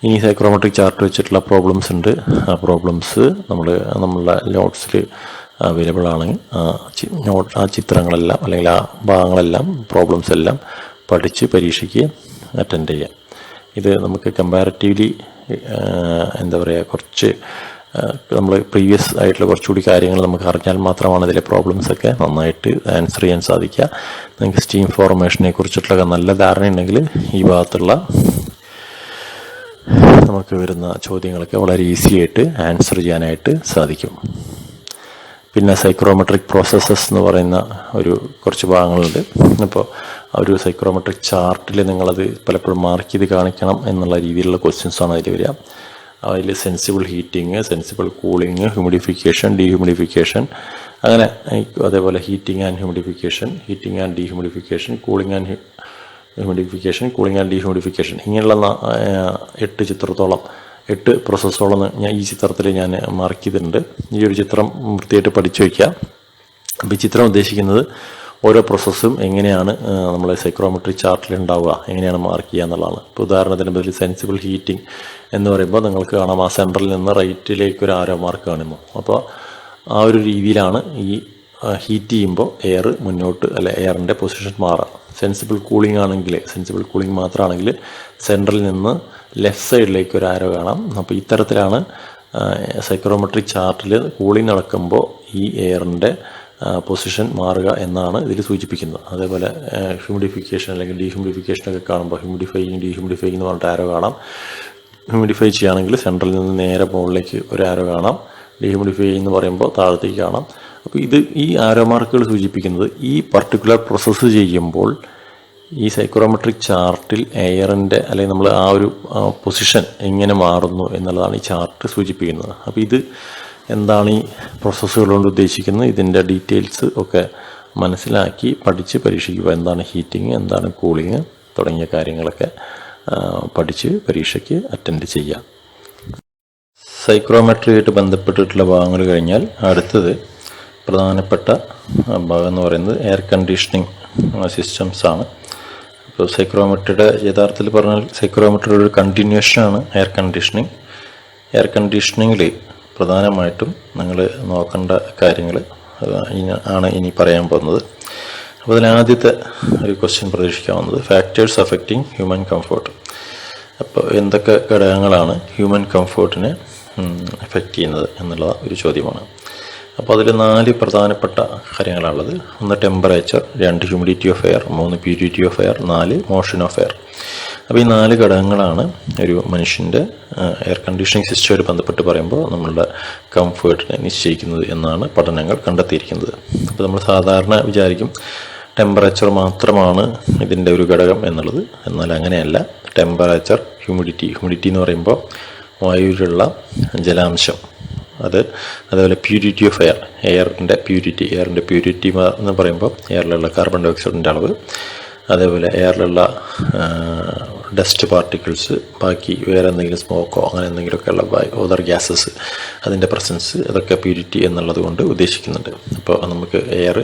ഇനി സൈക്രോമെട്രിക് ചാർട്ട് വെച്ചിട്ടുള്ള പ്രോബ്ലംസ് ഉണ്ട്. ആ പ്രോബ്ലംസ് നമ്മളുടെ നോട്ട്സിൽ അവൈലബിൾ ആണെങ്കിൽ ആ ചിത്രങ്ങളെല്ലാം അല്ലെങ്കിൽ ആ ഭാഗങ്ങളെല്ലാം പ്രോബ്ലംസ് എല്ലാം പഠിച്ച് പരീക്ഷയ്ക്ക് അറ്റൻഡ് ചെയ്യാം. ഇത് നമുക്ക് കമ്പാരിറ്റീവ്ലി എന്താ പറയുക, കുറച്ച് നമ്മൾ പ്രീവിയസ് ആയിട്ടുള്ള കുറച്ചുകൂടി കാര്യങ്ങൾ നമുക്ക് അറിഞ്ഞാൽ മാത്രമാണ് ഇതിലെ പ്രോബ്ലംസൊക്കെ നന്നായിട്ട് ആൻസർ ചെയ്യാൻ സാധിക്കുക. നിങ്ങൾക്ക് സ്റ്റീം ഫോർമേഷനെ കുറിച്ചിട്ടുള്ള നല്ല ധാരണയുണ്ടെങ്കിൽ ഈ ഭാഗത്തുള്ള നമുക്ക് വരുന്ന ചോദ്യങ്ങളൊക്കെ വളരെ ഈസി ആയിട്ട് ആൻസർ ചെയ്യാനായിട്ട് സാധിക്കും. പിന്നെ സൈക്രോമെട്രിക് പ്രോസസ്സസ് എന്ന് പറയുന്ന കുറച്ച് ഭാഗങ്ങളുണ്ട്. അപ്പോൾ ഒരു സൈക്രോമെട്രിക് ചാർട്ടിൽ നിങ്ങളത് പലപ്പോഴും മാർക്ക് ചെയ്ത് കാണിക്കണം എന്നുള്ള രീതിയിലുള്ള ക്വസ്റ്റ്യൻസാണ് അതിൽ വരിക. അതിൽ sensible heating, sensible cooling, humidification, dehumidification, അങ്ങനെ അതേപോലെ heating and humidification, heating and dehumidification, cooling and humidification, cooling and dehumidification, ഇങ്ങനെയുള്ള 8 പ്രോസസ്സോളം ഞാൻ ഈ ചിത്രത്തിൽ ഞാൻ മാർക്ക് ചെയ്തിട്ടുണ്ട്. ഈ ഒരു ചിത്രം വൃത്തിയായിട്ട് പഠിച്ചു വയ്ക്കുക. അപ്പോൾ ഈ ചിത്രം ഉദ്ദേശിക്കുന്നത് ഓരോ പ്രോസസ്സും എങ്ങനെയാണ് നമ്മളെ സൈക്രോമെട്രിക് ചാർട്ടിൽ ഉണ്ടാവുക, എങ്ങനെയാണ് മാർക്ക് ചെയ്യുക എന്നുള്ളതാണ്. ഇപ്പോൾ ഉദാഹരണത്തിന് ബദൽ സെൻസിബിൾ ഹീറ്റിംഗ് എന്ന് പറയുമ്പോൾ നിങ്ങൾക്ക് കാണാം ആ സെൻറ്ററിൽ നിന്ന് റൈറ്റിലേക്ക് ഒരു ആരോ മാർക്ക് കാണുന്നു. അപ്പോൾ ആ ഒരു രീതിയിലാണ് ഈ ഹീറ്റ് ചെയ്യുമ്പോൾ എയർ മുന്നോട്ട് എയറിൻ്റെ പൊസിഷൻ മാറാം. സെൻസിബിൾ കൂളിംഗ് ആണെങ്കിൽ, സെൻസിബിൾ കൂളിംഗ് മാത്രമാണെങ്കിൽ സെൻറ്ററിൽ നിന്ന് ലെഫ്റ്റ് സൈഡിലേക്ക് ഒരു ആരോ കാണാം. അപ്പോൾ ഇത്തരത്തിലാണ് സൈക്രോമെട്രിക് ചാർട്ടിൽ കൂളിംഗ് നടക്കുമ്പോൾ ഈ എയറിൻ്റെ പൊസിഷൻ മാറുക എന്നാണ് ഇതിൽ സൂചിപ്പിക്കുന്നത്. അതേപോലെ ഹ്യൂമിഡിഫിക്കേഷൻ അല്ലെങ്കിൽ ഡീഹ്യൂമിഡിഫിക്കേഷനൊക്കെ കാണുമ്പോൾ ഹ്യൂമിഡിഫൈയിങ് ഡീഹ്യൂമിഡിഫൈയിങ് എന്ന് പറഞ്ഞിട്ട് ആരോ കാണാം. ഹ്യൂമിഡിഫൈ ചെയ്യുകയാണെങ്കിൽ സെൻട്രലിൽ നിന്ന് നേരെ മുകളിലേക്ക് ഒരു ആരോ കാണാം. ഡീഹ്യൂമിഡിഫൈ എന്ന് പറയുമ്പോൾ താഴത്തേക്ക് കാണാം. അപ്പോൾ ഈ ആരോ മാർക്കുകൾ സൂചിപ്പിക്കുന്നത് ഈ പർട്ടിക്കുലർ പ്രോസസ്സ് ചെയ്യുമ്പോൾ ഈ സൈക്രോമെട്രിക് ചാർട്ടിൽ എയറിൻ്റെ അല്ലെങ്കിൽ നമ്മൾ ആ ഒരു പൊസിഷൻ എങ്ങനെ മാറുന്നു എന്നുള്ളതാണ് ഈ ചാർട്ട് സൂചിപ്പിക്കുന്നത്. അപ്പോൾ ഇത് എന്താണ് ഈ പ്രോസസ്സുകൾ കൊണ്ട് ഉദ്ദേശിക്കുന്നത്, ഇതിൻ്റെ ഡീറ്റെയിൽസ് ഒക്കെ മനസ്സിലാക്കി പഠിച്ച് പരീക്ഷിക്കുക. എന്താണ് ഹീറ്റിംഗ്, എന്താണ് കൂളിംഗ് തുടങ്ങിയ കാര്യങ്ങളൊക്കെ പഠിച്ച് പരീക്ഷയ്ക്ക് അറ്റൻഡ് ചെയ്യാം. സൈക്രോമെട്രിയായിട്ട് ബന്ധപ്പെട്ടിട്ടുള്ള ഭാഗങ്ങൾ കഴിഞ്ഞാൽ അടുത്തത് പ്രധാനപ്പെട്ട ഭാഗം എന്ന് പറയുന്നത് എയർ കണ്ടീഷനിങ് സിസ്റ്റംസ് ആണ്. അപ്പോൾ സൈക്രോമെട്രിയുടെ യഥാർത്ഥത്തിൽ പറഞ്ഞാൽ സൈക്രോമെട്രിയുടെ ഒരു കണ്ടിന്യൂഷനാണ് എയർ കണ്ടീഷനിങ്. എയർ കണ്ടീഷനിങ്ങിൽ പ്രധാനമായിട്ടും നിങ്ങൾ നോക്കേണ്ട കാര്യങ്ങൾ ആണ് ഇനി പറയാൻ പോകുന്നത്. അപ്പോൾ അതിൽ ആദ്യത്തെ ഒരു ക്വസ്റ്റ്യൻ പ്രതീക്ഷിക്കാവുന്നത് ഫാക്ടേഴ്സ് അഫക്റ്റിംഗ് ഹ്യൂമൻ കംഫോർട്ട്. അപ്പോൾ എന്തൊക്കെ ഘടകങ്ങളാണ് ഹ്യൂമൻ കംഫോർട്ടിനെ എഫക്റ്റ് ചെയ്യുന്നത് എന്നുള്ള ഒരു ചോദ്യമാണ്. അപ്പോൾ അതിൽ 4 പ്രധാനപ്പെട്ട കാര്യങ്ങളാണുള്ളത്. 1 temperature, 2 humidity of air, 3 purity of air, 4 motion of air. അപ്പോൾ ഈ 4 ഘടകങ്ങളാണ് ഒരു മനുഷ്യൻ്റെ എയർ കണ്ടീഷനിങ് സിസ്റ്റവുമായിട്ട് ബന്ധപ്പെട്ട് പറയുമ്പോൾ നമ്മളുടെ കംഫേർട്ടിനെ നിശ്ചയിക്കുന്നത് എന്നാണ് പഠനങ്ങൾ കണ്ടെത്തിയിരിക്കുന്നത്. അപ്പോൾ നമ്മൾ സാധാരണ വിചാരിക്കും ടെമ്പറേച്ചർ മാത്രമാണ് ഇതിൻ്റെ ഒരു ഘടകം എന്നുള്ളത്. എന്നാൽ അങ്ങനെയല്ല. ടെമ്പറേച്ചർ, ഹ്യൂമിഡിറ്റി എന്ന് പറയുമ്പോൾ വായുവിലുള്ള ജലാംശം, അതേപോലെ പ്യൂരിറ്റി ഓഫ് എയർ, എയറിൻ്റെ പ്യൂരിറ്റി എന്ന് പറയുമ്പോൾ എയറിലുള്ള കാർബൺ ഡൈ ഓക്സൈഡിൻ്റെ അളവ്, അതേപോലെ എയറിലുള്ള ഡസ്റ്റ് പാർട്ടിക്കിൾസ്, ബാക്കി വേറെ എന്തെങ്കിലും സ്മോക്കോ അങ്ങനെ എന്തെങ്കിലുമൊക്കെയുള്ള ഓതർ ഗ്യാസസ് അതിൻ്റെ പ്രസൻസ്, അതൊക്കെ പ്യൂരിറ്റി എന്നുള്ളത് കൊണ്ട് ഉദ്ദേശിക്കുന്നുണ്ട്. അപ്പോൾ നമുക്ക് എയർ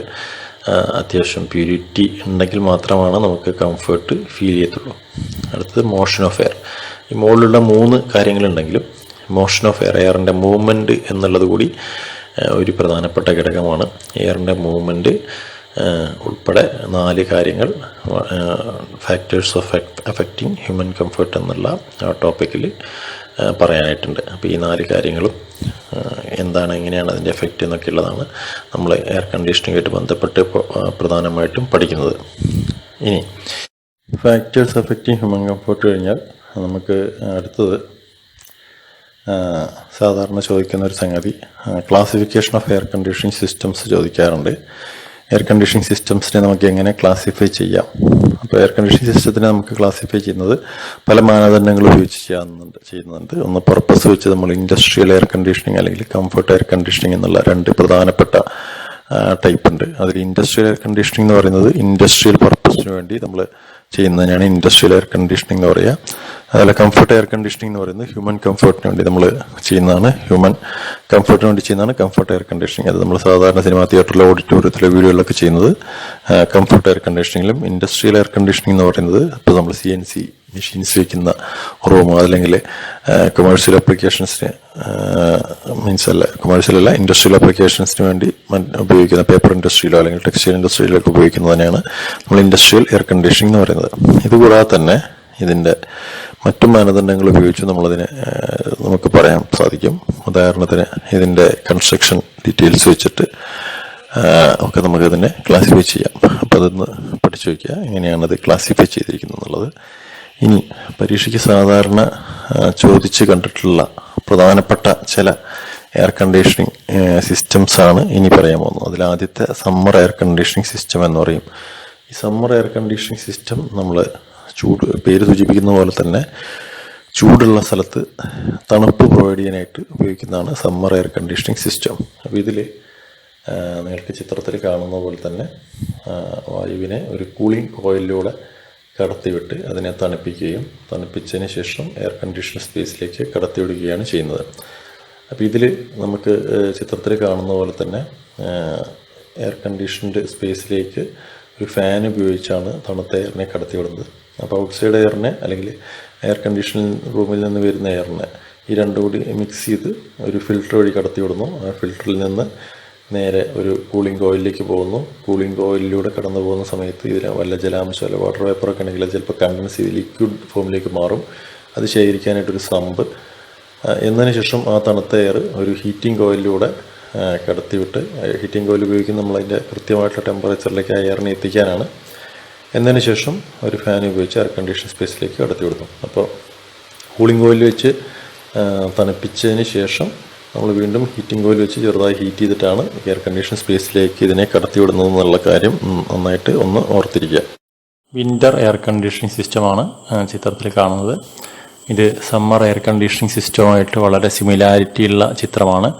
അത്യാവശ്യം പ്യൂരിറ്റി ഉണ്ടെങ്കിൽ മാത്രമാണ് നമുക്ക് കംഫേർട്ട് ഫീൽ ചെയ്യത്തുള്ളൂ. അടുത്തത് മോഷൻ ഓഫ് എയർ. ഈ മുകളിലുള്ള 3 കാര്യങ്ങളുണ്ടെങ്കിലും മോഷൻ ഓഫ് എയർ, എയറിൻ്റെ മൂവ്മെൻറ്റ് എന്നുള്ളത് കൂടി ഒരു പ്രധാനപ്പെട്ട ഘടകമാണ്. എയറിൻ്റെ മൂവ്മെൻറ്റ് ഉൾപ്പെടെ 4 കാര്യങ്ങൾ factors of affecting human comfort എന്നുള്ള ടോപ്പിക്കിൽ പറയാനായിട്ടുണ്ട്. അപ്പോൾ ഈ 4 കാര്യങ്ങളും എന്താണ്, എങ്ങനെയാണ് അതിൻ്റെ എഫക്റ്റ് എന്നൊക്കെ ഉള്ളതാണ് നമ്മൾ എയർ കണ്ടീഷനിങ്ങായിട്ട് ബന്ധപ്പെട്ട് പ്രധാനമായിട്ടും പഠിക്കുന്നത്. ഇനി ഫാക്ടേഴ്സ് അഫക്റ്റിംഗ് ഹ്യൂമൻ കംഫർട്ട് കഴിഞ്ഞാൽ നമുക്ക് അടുത്തത് സാധാരണ ചോദിക്കുന്ന ഒരു സംഗതി classification of air conditioning systems ചോദിക്കാറുണ്ട്. എയർ കണ്ടീഷനിങ് സിസ്റ്റംസിനെ നമുക്ക് എങ്ങനെ ക്ലാസിഫൈ ചെയ്യാം? അപ്പോൾ എയർ കണ്ടീഷനിങ് സിസ്റ്റത്തിനെ നമുക്ക് ക്ലാസിഫൈ ചെയ്യുന്നത് പല മാനദണ്ഡങ്ങൾ ഉപയോഗിച്ച് ചെയ്യുന്നുണ്ട്. ഒന്ന് പർപ്പസ് വെച്ച് നമ്മൾ ഇൻഡസ്ട്രിയൽ എയർ കണ്ടീഷനിങ് അല്ലെങ്കിൽ കംഫർട്ട് എയർ കണ്ടീഷനിങ് എന്നുള്ള 2 പ്രധാനപ്പെട്ട ടൈപ്പ് ഉണ്ട്. അതിൽ ഇൻഡസ്ട്രിയൽ എയർ കണ്ടീഷനിങ് എന്ന് പറയുന്നത് ഇൻഡസ്ട്രിയൽ പർപ്പസിന് വേണ്ടി നമ്മൾ ചെയ്യുന്നതിനാണ് ഇൻഡസ്ട്രിയൽ എയർ കണ്ടീഷനിങ് എന്ന് പറയുക. അതുപോലെ കംഫർട്ട് എയർ കണ്ടീഷനിങ് എന്ന് പറയുന്നത് ഹ്യൂമൻ കംഫർട്ടിന് വേണ്ടി നമ്മൾ ചെയ്യുന്നതാണ്. Comfort air conditioning. അത് നമ്മൾ സാധാരണ സിനിമാ തിയേറ്ററിലെ ഓഡിറ്റോറിയത്തിലെ വീഡിയോകളിലൊക്കെ ചെയ്യുന്നത് കംഫർട്ട് എയർ കണ്ടീഷനിങ്ങിലും. ഇൻഡസ്ട്രിയൽ എയർ കണ്ടീഷനിങ് എന്ന് പറയുന്നത് ഇപ്പോൾ നമ്മൾ CNC മെഷീൻസ് വയ്ക്കുന്ന റൂം, അല്ലെങ്കിൽ കൊമേഴ്ഷ്യൽ അപ്ലിക്കേഷൻസിന് ഇൻഡസ്ട്രിയൽ അപ്ലിക്കേഷൻസിന് വേണ്ടി ഉപയോഗിക്കുന്ന പേപ്പർ ഇൻഡസ്ട്രിയിലോ അല്ലെങ്കിൽ ടെക്സ്റ്റൈൽ ഇൻഡസ്ട്രിയിലൊക്കെ ഉപയോഗിക്കുന്നതിനാണ് നമ്മൾ ഇൻഡസ്ട്രിയൽ എയർ കണ്ടീഷനിങ് എന്ന് പറയുന്നത്. ഇതുകൂടാതെ തന്നെ ഇതിൻ്റെ മറ്റു മാനദണ്ഡങ്ങൾ ഉപയോഗിച്ച് നമുക്ക് പറയാൻ സാധിക്കും. ഉദാഹരണത്തിന് ഇതിൻ്റെ കൺസ്ട്രക്ഷൻ ഡീറ്റെയിൽസ് വെച്ചിട്ട് ഒക്കെ നമുക്കതിനെ ക്ലാസിഫൈ ചെയ്യാം. അപ്പോൾ അതൊന്ന് പഠിച്ചു വയ്ക്കുക, എങ്ങനെയാണത് ക്ലാസിഫൈ ചെയ്തിരിക്കുന്നത് എന്നുള്ളത്. ഇനി പരീക്ഷയ്ക്ക് സാധാരണ ചോദിച്ച് കണ്ടിട്ടുള്ള പ്രധാനപ്പെട്ട ചില എയർ കണ്ടീഷനിങ് സിസ്റ്റംസ് ആണ് ഇനി പറയാൻ പോകുന്നത്. അതിലാദ്യത്തെ സമ്മർ എയർ കണ്ടീഷനിങ് സിസ്റ്റം എന്ന് പറയും. ഈ സമ്മർ എയർ കണ്ടീഷനിങ് സിസ്റ്റം നമ്മൾ പേര് സൂചിപ്പിക്കുന്ന പോലെ തന്നെ ചൂടുള്ള സ്ഥലത്ത് തണുപ്പ് പ്രൊവൈഡ് ചെയ്യാനായിട്ട് ഉപയോഗിക്കുന്നതാണ് സമ്മർ എയർ കണ്ടീഷനിങ് സിസ്റ്റം. അപ്പോൾ ഇതിൽ നിങ്ങൾക്ക് ചിത്രത്തിൽ കാണുന്ന പോലെ തന്നെ വായുവിനെ ഒരു കൂളിംഗ് കോയിലിലൂടെ കടത്തിവിട്ട് അതിനെ തണുപ്പിച്ചതിന് ശേഷം എയർ കണ്ടീഷൻ സ്പേസിലേക്ക് കടത്തിവിടുകയാണ് ചെയ്യുന്നത്. അപ്പോൾ ഇതിൽ നമുക്ക് ചിത്രത്തിൽ കാണുന്ന പോലെ തന്നെ എയർ കണ്ടീഷൻഡ് സ്പേസിലേക്ക് ഒരു ഫാൻ ഉപയോഗിച്ചാണ് തണുത്ത എയറിനെ കടത്തിവിടുന്നത്. അപ്പോൾ ഔട്ട്സൈഡ് എയറിനെ അല്ലെങ്കിൽ എയർ കണ്ടീഷനിങ് റൂമിൽ നിന്ന് വരുന്ന എയറിനെ ഈ 2 കൂടി മിക്സ് ചെയ്ത് ഒരു ഫിൽറ്റർ വഴി കടത്തിവിടുന്നു. ആ ഫിൽറ്ററിൽ നിന്ന് നേരെ ഒരു കൂളിംഗ് കോയിലിലേക്ക് പോകുന്നു. കൂളിംഗ് കോയിലിലൂടെ കടന്നു പോകുന്ന സമയത്ത് ഇതിൽ വല്ല ജലാംശം അല്ല വാട്ടർ വേപ്പറൊക്കെ ഉണ്ടെങ്കിൽ അത് ചിലപ്പോൾ കണ്ടൻസ് ചെയ്ത് ലിക്വിഡ് ഫോമിലേക്ക് മാറും. അത് ശേഖരിക്കാനായിട്ടൊരു സമ്പ്. എന്നതിന് ശേഷം ആ തണുത്ത എയർ ഒരു ഹീറ്റിംഗ് കോയിലിലൂടെ കടത്തിവിട്ട് ഹീറ്റിംഗ് കോയിൽ ഉപയോഗിക്കുന്ന നമ്മളതിൻ്റെ കൃത്യമായിട്ടുള്ള ടെമ്പറേച്ചറിലേക്ക് ആ എയറിനെ എത്തിക്കാനാണ്. എന്നതിന് ശേഷം ഒരു ഫാൻ ഉപയോഗിച്ച് എയർ കണ്ടീഷൻ സ്പേസിലേക്ക് കടത്തി വിടുന്നു. അപ്പോൾ കൂളിംഗ് കോയിൽ വെച്ച് തണുപ്പിച്ചതിന് ശേഷം നമ്മൾ വീണ്ടും ഹീറ്റിംഗ് കോയിൽ വെച്ച് ചെറുതായി ഹീറ്റ് ചെയ്തിട്ടാണ് എയർ കണ്ടീഷൻ സ്പേസിലേക്ക് ഇതിനെ കടത്തി വിടുന്നത് എന്നുള്ള കാര്യം നന്നായിട്ട് ഒന്ന് ഓർത്തിരിക്കുക. വിൻ്റർ എയർ കണ്ടീഷനിങ് സിസ്റ്റമാണ് ചിത്രത്തിൽ കാണുന്നത്. ഇത് സമ്മർ എയർ കണ്ടീഷനിങ് സിസ്റ്റവുമായിട്ട് വളരെ സിമിലാരിറ്റി ഉള്ള ചിത്രമാണ്.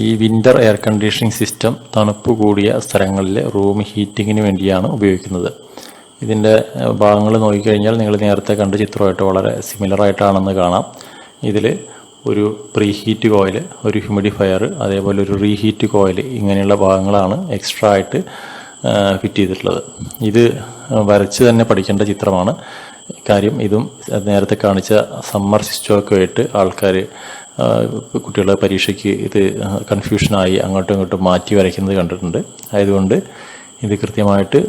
ഈ വിൻ്റർ എയർ കണ്ടീഷനിങ് സിസ്റ്റം തണുപ്പ് കൂടിയ സ്ഥലങ്ങളിൽ റൂം ഹീറ്റിങ്ങിന് വേണ്ടിയാണ് ഉപയോഗിക്കുന്നത്. ഇതിൻ്റെ ഭാഗങ്ങൾ നോക്കിക്കഴിഞ്ഞാൽ നിങ്ങൾ നേരത്തെ കണ്ട ചിത്രമായിട്ട് വളരെ സിമിലറായിട്ടാണെന്ന് കാണാം. ഇതിൽ ഒരു പ്രീ ഹീറ്റ് കോയിൽ, ഒരു ഹ്യൂമിഡിഫയർ, അതേപോലെ ഒരു റീഹീറ്റ് കോയിൽ, ഇങ്ങനെയുള്ള ഭാഗങ്ങളാണ് എക്സ്ട്രാ ആയിട്ട് ഫിറ്റ് ചെയ്തിട്ടുള്ളത്. ഇത് വരച്ച് തന്നെ പഠിക്കേണ്ട ചിത്രമാണ്. കാര്യം ഇതും നേരത്തെ കാണിച്ച സമ്മർ സിസ്റ്റമൊക്കെ ആയിട്ട് ആൾക്കാർ കുട്ടികളുടെ പരീക്ഷയ്ക്ക് ഇത് കൺഫ്യൂഷനായി അങ്ങോട്ടും ഇങ്ങോട്ടും മാറ്റി വരയ്ക്കുന്നത് കണ്ടിട്ടുണ്ട്. ആയതുകൊണ്ട് ഇത് കൃത്യമായിട്ട്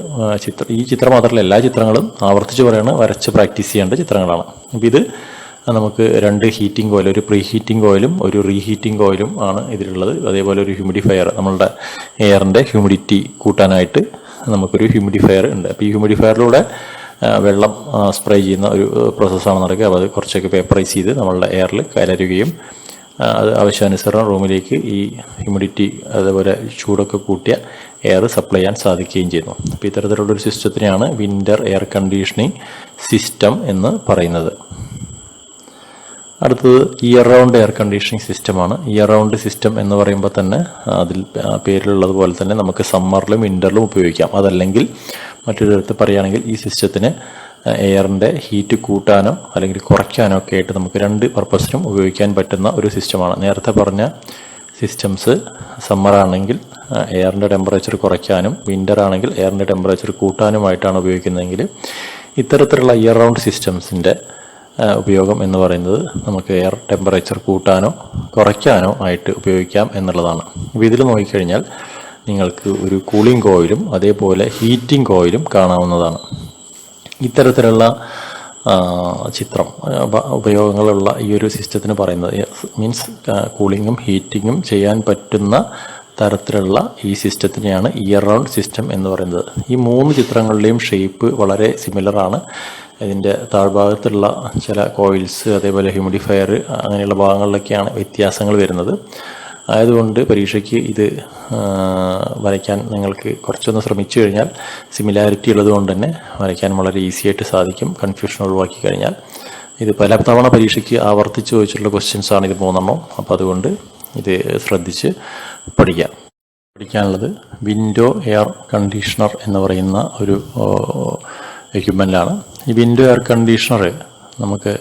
ഈ ചിത്രം മാത്രമല്ല എല്ലാ ചിത്രങ്ങളും ആവർത്തിച്ച് പറയുന്നത് വരച്ച് പ്രാക്ടീസ് ചെയ്യേണ്ട ചിത്രങ്ങളാണ്. അപ്പോൾ ഇത് നമുക്ക് 2 ഹീറ്റിംഗ് കോയിൽ, ഒരു പ്രീ ഹീറ്റിംഗ് കോയിലും ഒരു റീഹീറ്റിംഗ് കോയിലും ആണ് ഇതിലുള്ളത്. അതേപോലെ ഒരു ഹ്യൂമിഡിഫയർ, നമ്മളുടെ എയറിൻ്റെ ഹ്യൂമിഡിറ്റി കൂട്ടാനായിട്ട് നമുക്കൊരു ഹ്യൂമിഡിഫയർ ഉണ്ട്. അപ്പോൾ ഈ ഹ്യൂമിഡിഫയറിലൂടെ വെള്ളം സ്പ്രേ ചെയ്യുന്ന ഒരു പ്രോസസ്സാണ് നടക്കുക. അപ്പോൾ അത് കുറച്ചൊക്കെ പേപ്പറൈസ് ചെയ്ത് നമ്മളുടെ എയറിൽ കലരുകയും അത് ആവശ്യാനുസരണം റൂമിലേക്ക് ഈ ഹ്യൂമിഡിറ്റി അതേപോലെ ചൂടൊക്കെ കൂട്ടിയ എയർ സപ്ലൈ ചെയ്യാൻ സാധിക്കുകയും ചെയ്യുന്നു. അപ്പോൾ ഇത്തരത്തിലുള്ളൊരു സിസ്റ്റത്തിനെയാണ് വിൻ്റർ എയർ കണ്ടീഷനിങ് സിസ്റ്റം എന്ന് പറയുന്നത്. അടുത്തത് ഇയർ റൗണ്ട് എയർ കണ്ടീഷനിങ് സിസ്റ്റമാണ്. ഇയർ റൗണ്ട് സിസ്റ്റം എന്ന് പറയുമ്പോൾ തന്നെ അതിൽ പേരിലുള്ളതുപോലെ തന്നെ നമുക്ക് സമ്മറിലും വിൻ്ററിലും ഉപയോഗിക്കാം. അതല്ലെങ്കിൽ മറ്റൊരു തരത്തിൽ പറയുകയാണെങ്കിൽ ഈ സിസ്റ്റത്തിന് എയറിൻ്റെ ഹീറ്റ് കൂട്ടാനോ അല്ലെങ്കിൽ കുറയ്ക്കാനോ ഒക്കെ ആയിട്ട് നമുക്ക് 2 പർപ്പസിനും ഉപയോഗിക്കാൻ പറ്റുന്ന ഒരു സിസ്റ്റമാണ്. നേരത്തെ പറഞ്ഞ സിസ്റ്റംസ് സമ്മറാണെങ്കിൽ എയറിൻ്റെ ടെമ്പറേച്ചർ കുറയ്ക്കാനും വിൻ്റർ ആണെങ്കിൽ എയറിൻ്റെ ടെമ്പറേച്ചർ കൂട്ടാനുമായിട്ടാണ് ഉപയോഗിക്കുന്നതെങ്കിൽ ഇത്തരത്തിലുള്ള ഇയർ റൗണ്ട് സിസ്റ്റംസിൻ്റെ ഉപയോഗം എന്ന് പറയുന്നത് നമുക്ക് എയർ ടെമ്പറേച്ചർ കൂട്ടാനോ കുറയ്ക്കാനോ ആയിട്ട് ഉപയോഗിക്കാം എന്നുള്ളതാണ്. അപ്പോൾ ഇതിൽ നോക്കിക്കഴിഞ്ഞാൽ നിങ്ങൾക്ക് ഒരു കൂളിംഗ് കോയിലും അതേപോലെ ഹീറ്റിംഗ് കോയിലും കാണാവുന്നതാണ്. ഇത്തരത്തിലുള്ള ചിത്രം ഉപയോഗങ്ങളുള്ള ഈ ഒരു സിസ്റ്റത്തിന് പറയുന്നത് മീൻസ് കൂളിങ്ങും ഹീറ്റിങ്ങും ചെയ്യാൻ പറ്റുന്ന തരത്തിലുള്ള ഈ സിസ്റ്റത്തിനെയാണ് ഇയർ റൗണ്ട് സിസ്റ്റം എന്ന് പറയുന്നത്. ഈ 3 ചിത്രങ്ങളുടെയും ഷേപ്പ് വളരെ സിമിലറാണ്. ഇതിൻ്റെ താഴ്ഭാഗത്തുള്ള ചില കോയിൽസ് അതേപോലെ ഹ്യൂമിഡിഫയർ അങ്ങനെയുള്ള ഭാഗങ്ങളിലൊക്കെയാണ് വ്യത്യാസങ്ങൾ വരുന്നത്. ആയതുകൊണ്ട് പരീക്ഷയ്ക്ക് ഇത് വരയ്ക്കാൻ നിങ്ങൾക്ക് കുറച്ചൊന്ന് ശ്രമിച്ചു കഴിഞ്ഞാൽ സിമിലാരിറ്റി ഉള്ളതുകൊണ്ട് തന്നെ വരയ്ക്കാൻ വളരെ ഈസി ആയിട്ട് സാധിക്കും. കൺഫ്യൂഷൻ ഒഴിവാക്കി കഴിഞ്ഞാൽ ഇത് പല തവണ പരീക്ഷയ്ക്ക് ആവർത്തിച്ച് ചോദിച്ചിട്ടുള്ള ക്വസ്റ്റ്യൻസാണ് ഇത് 3 അപ്പോൾ അതുകൊണ്ട് ഇത് ശ്രദ്ധിച്ച് പഠിക്കാനുള്ളത് വിൻഡോ എയർ കണ്ടീഷണർ എന്ന് പറയുന്ന ഒരു എക്യുപ്മെൻ്റാണ്. ഈ വിൻഡോ എയർ കണ്ടീഷണർ നമുക്ക്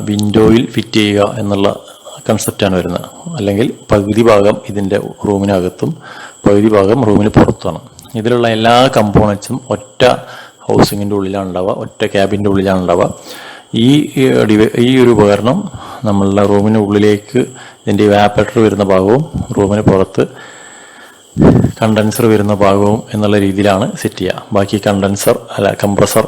വിൻഡോയിൽ ഫിറ്റ് ചെയ്യുക എന്നുള്ള കൺസെപ്റ്റാണ് വരുന്നത്. അല്ലെങ്കിൽ പകുതി ഭാഗം ഇതിൻ്റെ റൂമിനകത്തും പകുതി ഭാഗം റൂമിന് പുറത്തുമാണ്. ഇതിലുള്ള എല്ലാ കമ്പോണൻസും ഒറ്റ ഹൗസിങ്ങിൻ്റെ ഉള്ളിലാണ് ഉണ്ടാവുക, ഒറ്റ ക്യാബിൻ്റെ ഉള്ളിലാണ് ഉണ്ടാവുക. ഈ ഒരു ഉപകരണം നമ്മളുടെ റൂമിന് ഉള്ളിലേക്ക് ഇതിൻ്റെ ഇവാപ്പറേറ്റർ വരുന്ന ഭാഗവും റൂമിന് പുറത്ത് കണ്ടൻസർ വരുന്ന ഭാഗവും എന്നുള്ള രീതിയിലാണ് സെറ്റ് ചെയ്യുക. ബാക്കി കംപ്രസർ,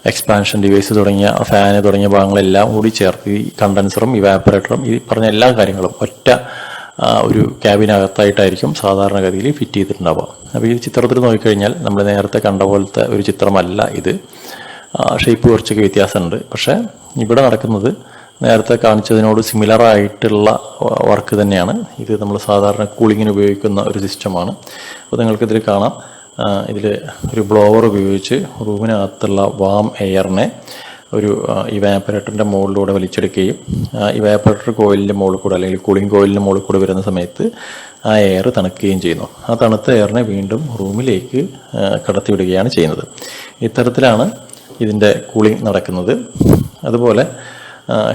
എക്സ്പാൻഷൻ ഡിവൈസ് തുടങ്ങിയ ഫാന് തുടങ്ങിയ ഭാഗങ്ങളെല്ലാം കൂടി ചേർത്ത് ഈ കണ്ടൻസറും ഇവാപ്പറേറ്ററും ഈ പറഞ്ഞ എല്ലാ കാര്യങ്ങളും ഒറ്റ ഒരു ക്യാബിനകത്തായിട്ടായിരിക്കും സാധാരണഗതിയിൽ ഫിറ്റ് ചെയ്തിട്ടുണ്ടാവുക. അപ്പോൾ ഈ ചിത്രത്തിൽ നോക്കിക്കഴിഞ്ഞാൽ നമ്മൾ നേരത്തെ കണ്ട പോലത്തെ ഒരു ചിത്രമല്ല ഇത്. ഷേപ്പ് കുറച്ചൊക്കെ വ്യത്യാസമുണ്ട്. പക്ഷേ ഇവിടെ നടക്കുന്നത് നേരത്തെ കാണിച്ചതിനോട് സിമിലർ ആയിട്ടുള്ള വർക്ക് തന്നെയാണ്. ഇത് നമ്മൾ സാധാരണ കൂളിങ്ങിന് ഉപയോഗിക്കുന്ന ഒരു സിസ്റ്റമാണ്. അപ്പോൾ നിങ്ങൾക്കിതിൽ കാണാം, ഇതിൽ ഒരു ബ്ലോവർ ഉപയോഗിച്ച് റൂമിനകത്തുള്ള വാം എയറിനെ ഒരു ഇവാപ്പറേറ്ററിൻ്റെ മുകളിലൂടെ വലിച്ചെടുക്കുകയും ഇവാപ്പറേറ്റർ കോയിലിൻ്റെ മുകളിൽ കൂടെ അല്ലെങ്കിൽ കൂളിംഗ് കോയിലിൻ്റെ മുകളിൽ കൂടെ വരുന്ന സമയത്ത് ആ എയർ തണുക്കുകയും ചെയ്യുന്നു. ആ തണുത്ത എയറിനെ വീണ്ടും റൂമിലേക്ക് കടത്തിവിടുകയാണ് ചെയ്യുന്നത്. ഇത്തരത്തിലാണ് ഇതിൻ്റെ കൂളിംഗ് നടക്കുന്നത്. അതുപോലെ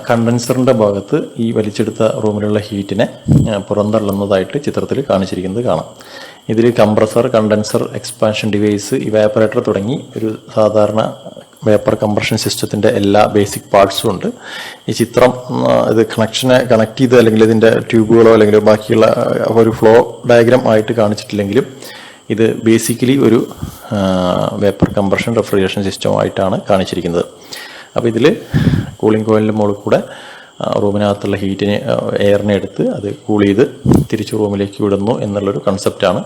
കണ്ടൻസറിൻ്റെ ഭാഗത്ത് ഈ വലിച്ചെടുത്ത റൂമിലുള്ള ഹീറ്റിനെ പുറന്തള്ളുന്നതായിട്ട് ചിത്രത്തിൽ കാണിച്ചിരിക്കുന്നത് കാണാം. ഇതിൽ compressor, condenser, expansion device, evaporator തുടങ്ങി ഒരു സാധാരണ വേപ്പർ കംപ്രഷൻ സിസ്റ്റത്തിൻ്റെ എല്ലാ ബേസിക് പാർട്സും ഉണ്ട്. ഈ ചിത്രം ഇത് കണക്ട് ചെയ്ത് അല്ലെങ്കിൽ ഇതിൻ്റെ ട്യൂബുകളോ അല്ലെങ്കിൽ ബാക്കിയുള്ള ഒരു ഫ്ലോ ഡയഗ്രാം ആയിട്ട് കാണിച്ചിട്ടില്ലെങ്കിലും ഇത് ബേസിക്കലി ഒരു വേപ്പർ കംപ്രഷൻ റെഫ്രിജറേഷൻ സിസ്റ്റമായിട്ടാണ് കാണിച്ചിരിക്കുന്നത്. അപ്പോൾ ഇതിൽ കൂളിംഗ് കോയിലിൻ്റെ മുകളിൽ കൂടെ റൂമിനകത്തുള്ള ഹീറ്റിനെ എയറിനെ എടുത്ത് അത് കൂൾ ചെയ്ത് തിരിച്ച് റൂമിലേക്ക് വിടുന്നു എന്നുള്ളൊരു കൺസെപ്റ്റാണ്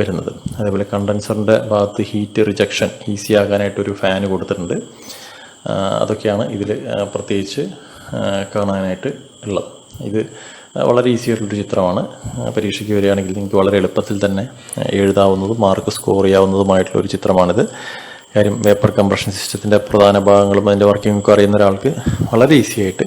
വരുന്നത്. അതേപോലെ കണ്ടൻസറിൻ്റെ ഭാഗത്ത് ഹീറ്റ് റിജക്ഷൻ ഈസി ആകാനായിട്ടൊരു ഫാന് കൊടുത്തിട്ടുണ്ട്. അതൊക്കെയാണ് ഇതിൽ പ്രത്യേകിച്ച് കാണാനായിട്ട് ഉള്ളത്. ഇത് വളരെ ഈസി ആയിട്ടുള്ളൊരു ചിത്രമാണ്. പരീക്ഷയ്ക്ക് വരികയാണെങ്കിൽ നിങ്ങൾക്ക് വളരെ എളുപ്പത്തിൽ തന്നെ എഴുതാവുന്നതും മാർക്ക് സ്കോർ ചെയ്യാവുന്നതുമായിട്ടുള്ളൊരു ചിത്രമാണിത്. കാര്യം വേപ്പർ കംപ്രഷൻ സിസ്റ്റത്തിൻ്റെ പ്രധാന ഭാഗങ്ങളും അതിൻ്റെ വർക്കിംഗൊക്കെ അറിയുന്ന ഒരാൾക്ക് വളരെ ഈസി ആയിട്ട്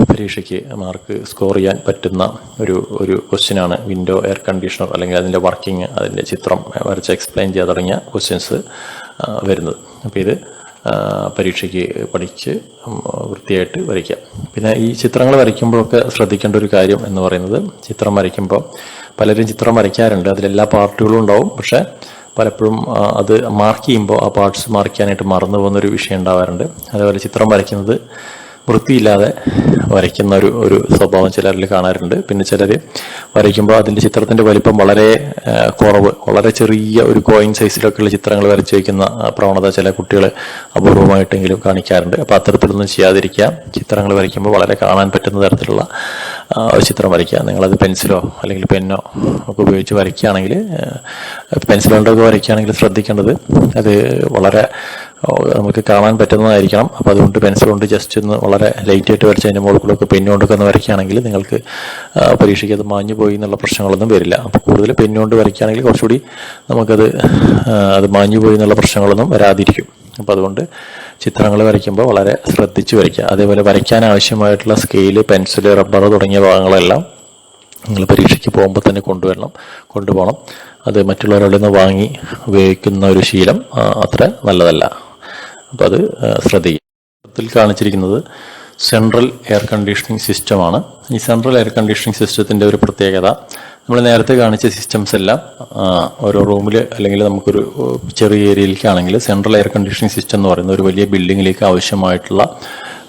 പരീക്ഷയ്ക്ക് മാർക്ക് സ്കോർ ചെയ്യാൻ പറ്റുന്ന ഒരു ക്വസ്റ്റ്യനാണ് വിൻഡോ എയർ കണ്ടീഷണർ, അല്ലെങ്കിൽ അതിൻ്റെ വർക്കിംഗ്, അതിൻ്റെ ചിത്രം വരച്ച് എക്സ്പ്ലെയിൻ ചെയ്യാൻ തുടങ്ങിയ ക്വസ്റ്റ്യൻസ് വരുന്നത്. അപ്പോൾ ഇത് പരീക്ഷയ്ക്ക് പഠിച്ച് വൃത്തിയായിട്ട് വരയ്ക്കാം. പിന്നെ ഈ ചിത്രങ്ങൾ വരയ്ക്കുമ്പോഴൊക്കെ ശ്രദ്ധിക്കേണ്ട ഒരു കാര്യം എന്ന് പറയുന്നത്, ചിത്രം വരയ്ക്കുമ്പോൾ പലരും ചിത്രം വരയ്ക്കാറുണ്ട്, അതിലെല്ലാ പാർട്ടുകളും ഉണ്ടാവും. പക്ഷേ പലപ്പോഴും അത് മാർക്ക് ചെയ്യുമ്പോൾ ആ പാർട്സ് മാർക്ക് ചെയ്യാനായിട്ട് മറന്നു പോകുന്നൊരു വിഷയം ഉണ്ടാവാറുണ്ട്. അതേപോലെ ചിത്രം വരയ്ക്കുന്നത് വൃത്തിയില്ലാതെ വരയ്ക്കുന്ന ഒരു സ്വഭാവം ചിലരിൽ കാണാറുണ്ട്. പിന്നെ ചിലർ വരയ്ക്കുമ്പോൾ അതിൻ്റെ ചിത്രത്തിൻ്റെ വലിപ്പം വളരെ കുറവ്, വളരെ ചെറിയ ഒരു കോയിൻ സൈസിലൊക്കെയുള്ള ചിത്രങ്ങൾ വരച്ച് വയ്ക്കുന്ന പ്രവണത ചില കുട്ടികൾ അപൂർവമായിട്ടെങ്കിലും കാണിക്കാറുണ്ട്. അപ്പോൾ അത്തരത്തിലൊന്നും ചെയ്യാതിരിക്കുക. ചിത്രങ്ങൾ വരയ്ക്കുമ്പോൾ വളരെ കാണാൻ പറ്റുന്ന തരത്തിലുള്ള ചിത്രം വരയ്ക്കുക. നിങ്ങളത് പെൻസിലോ അല്ലെങ്കിൽ പെന്നോ ഒക്കെ ഉപയോഗിച്ച് വരയ്ക്കുകയാണെങ്കിൽ, പെൻസിൽ കൊണ്ടൊക്കെ വരയ്ക്കുകയാണെങ്കിൽ ശ്രദ്ധിക്കേണ്ടത് അത് വളരെ നമുക്ക് കാണാൻ പറ്റുന്നതായിരിക്കണം. അപ്പോൾ അതുകൊണ്ട് പെൻസിൽ കൊണ്ട് ജസ്റ്റ് ഒന്ന് വളരെ ലൈറ്റായിട്ട് വരച്ച് അതിൻ്റെ മുകളിലൊക്കെ പെന്നുകൊണ്ടൊക്കെ ഒന്ന് വരയ്ക്കുകയാണെങ്കിൽ നിങ്ങൾക്ക് പരീക്ഷയ്ക്ക് അത് മാഞ്ഞു പോയി എന്നുള്ള പ്രശ്നങ്ങളൊന്നും വരില്ല. അപ്പോൾ കൂടുതൽ പെന്നുകൊണ്ട് വരയ്ക്കുകയാണെങ്കിൽ കുറച്ചുകൂടി നമുക്കത് അത് മാഞ്ഞു പോയി എന്നുള്ള പ്രശ്നങ്ങളൊന്നും വരാതിരിക്കും. അപ്പോൾ അതുകൊണ്ട് ചിത്രങ്ങൾ വരയ്ക്കുമ്പോൾ വളരെ ശ്രദ്ധിച്ച് വരയ്ക്കുക. അതേപോലെ വരയ്ക്കാൻ ആവശ്യമായിട്ടുള്ള സ്കെയില്, പെൻസില്, റബ്ബർ തുടങ്ങിയ ഭാഗങ്ങളെല്ലാം നിങ്ങൾ പരീക്ഷയ്ക്ക് പോകുമ്പോൾ തന്നെ കൊണ്ടുപോകണം. അത് മറ്റുള്ളവരുടെ നിന്ന് വാങ്ങി ഉപയോഗിക്കുന്ന ഒരു ശീലം അത്ര നല്ലതല്ല. അപ്പോൾ അത് ശ്രദ്ധിക്കുക. ഇതിൽ കാണിച്ചിരിക്കുന്നത് സെൻട്രൽ എയർ കണ്ടീഷനിങ് സിസ്റ്റമാണ്. ഈ സെൻട്രൽ എയർ കണ്ടീഷനിങ് സിസ്റ്റത്തിൻ്റെ ഒരു പ്രത്യേകത, നമ്മൾ നേരത്തെ കാണിച്ച സിസ്റ്റംസ് എല്ലാം ഓരോ റൂമിൽ അല്ലെങ്കിൽ നമുക്കൊരു ചെറിയ ഏരിയയിലേക്കാണെങ്കിൽ സെൻട്രൽ എയർ കണ്ടീഷനിങ് സിസ്റ്റം എന്ന് പറയുന്നത് ഒരു വലിയ ബിൽഡിങ്ങിലേക്ക് ആവശ്യമായിട്ടുള്ള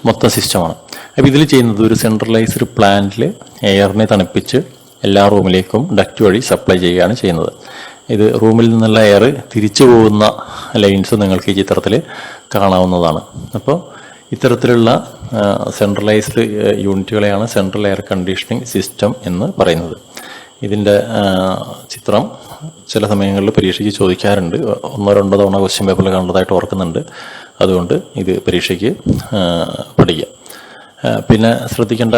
മൊത്തം സിസ്റ്റമാണ്. അപ്പോൾ ഇതിൽ ചെയ്യുന്നത് ഒരു സെൻട്രലൈസ്ഡ് പ്ലാന്റിൽ എയറിനെ തണുപ്പിച്ച് എല്ലാ റൂമിലേക്കും ഡക്റ്റ് വഴി സപ്ലൈ ചെയ്യുകയാണ് ചെയ്യുന്നത്. ഇത് റൂമിൽ നിന്നുള്ള എയർ തിരിച്ചു പോകുന്ന ലൈൻസ് നിങ്ങൾക്ക് ഈ ചിത്രത്തിൽ കാണാവുന്നതാണ്. അപ്പോൾ ഇത്തരത്തിലുള്ള സെൻട്രലൈസ്ഡ് യൂണിറ്റുകളെയാണ് സെൻട്രൽ എയർ കണ്ടീഷനിങ് സിസ്റ്റം എന്ന് പറയുന്നത്. ഇതിൻ്റെ ചിത്രം ചില സമയങ്ങളിൽ പരീക്ഷയ്ക്ക് ചോദിക്കാറുണ്ട്. 1-2 തവണ ക്വസ്റ്റ്യൻ പേപ്പറിൽ കണ്ടതായിട്ട് ഓർക്കുന്നുണ്ട്. അതുകൊണ്ട് ഇത് പരീക്ഷയ്ക്ക് പഠിക്കാം. പിന്നെ ശ്രദ്ധിക്കേണ്ട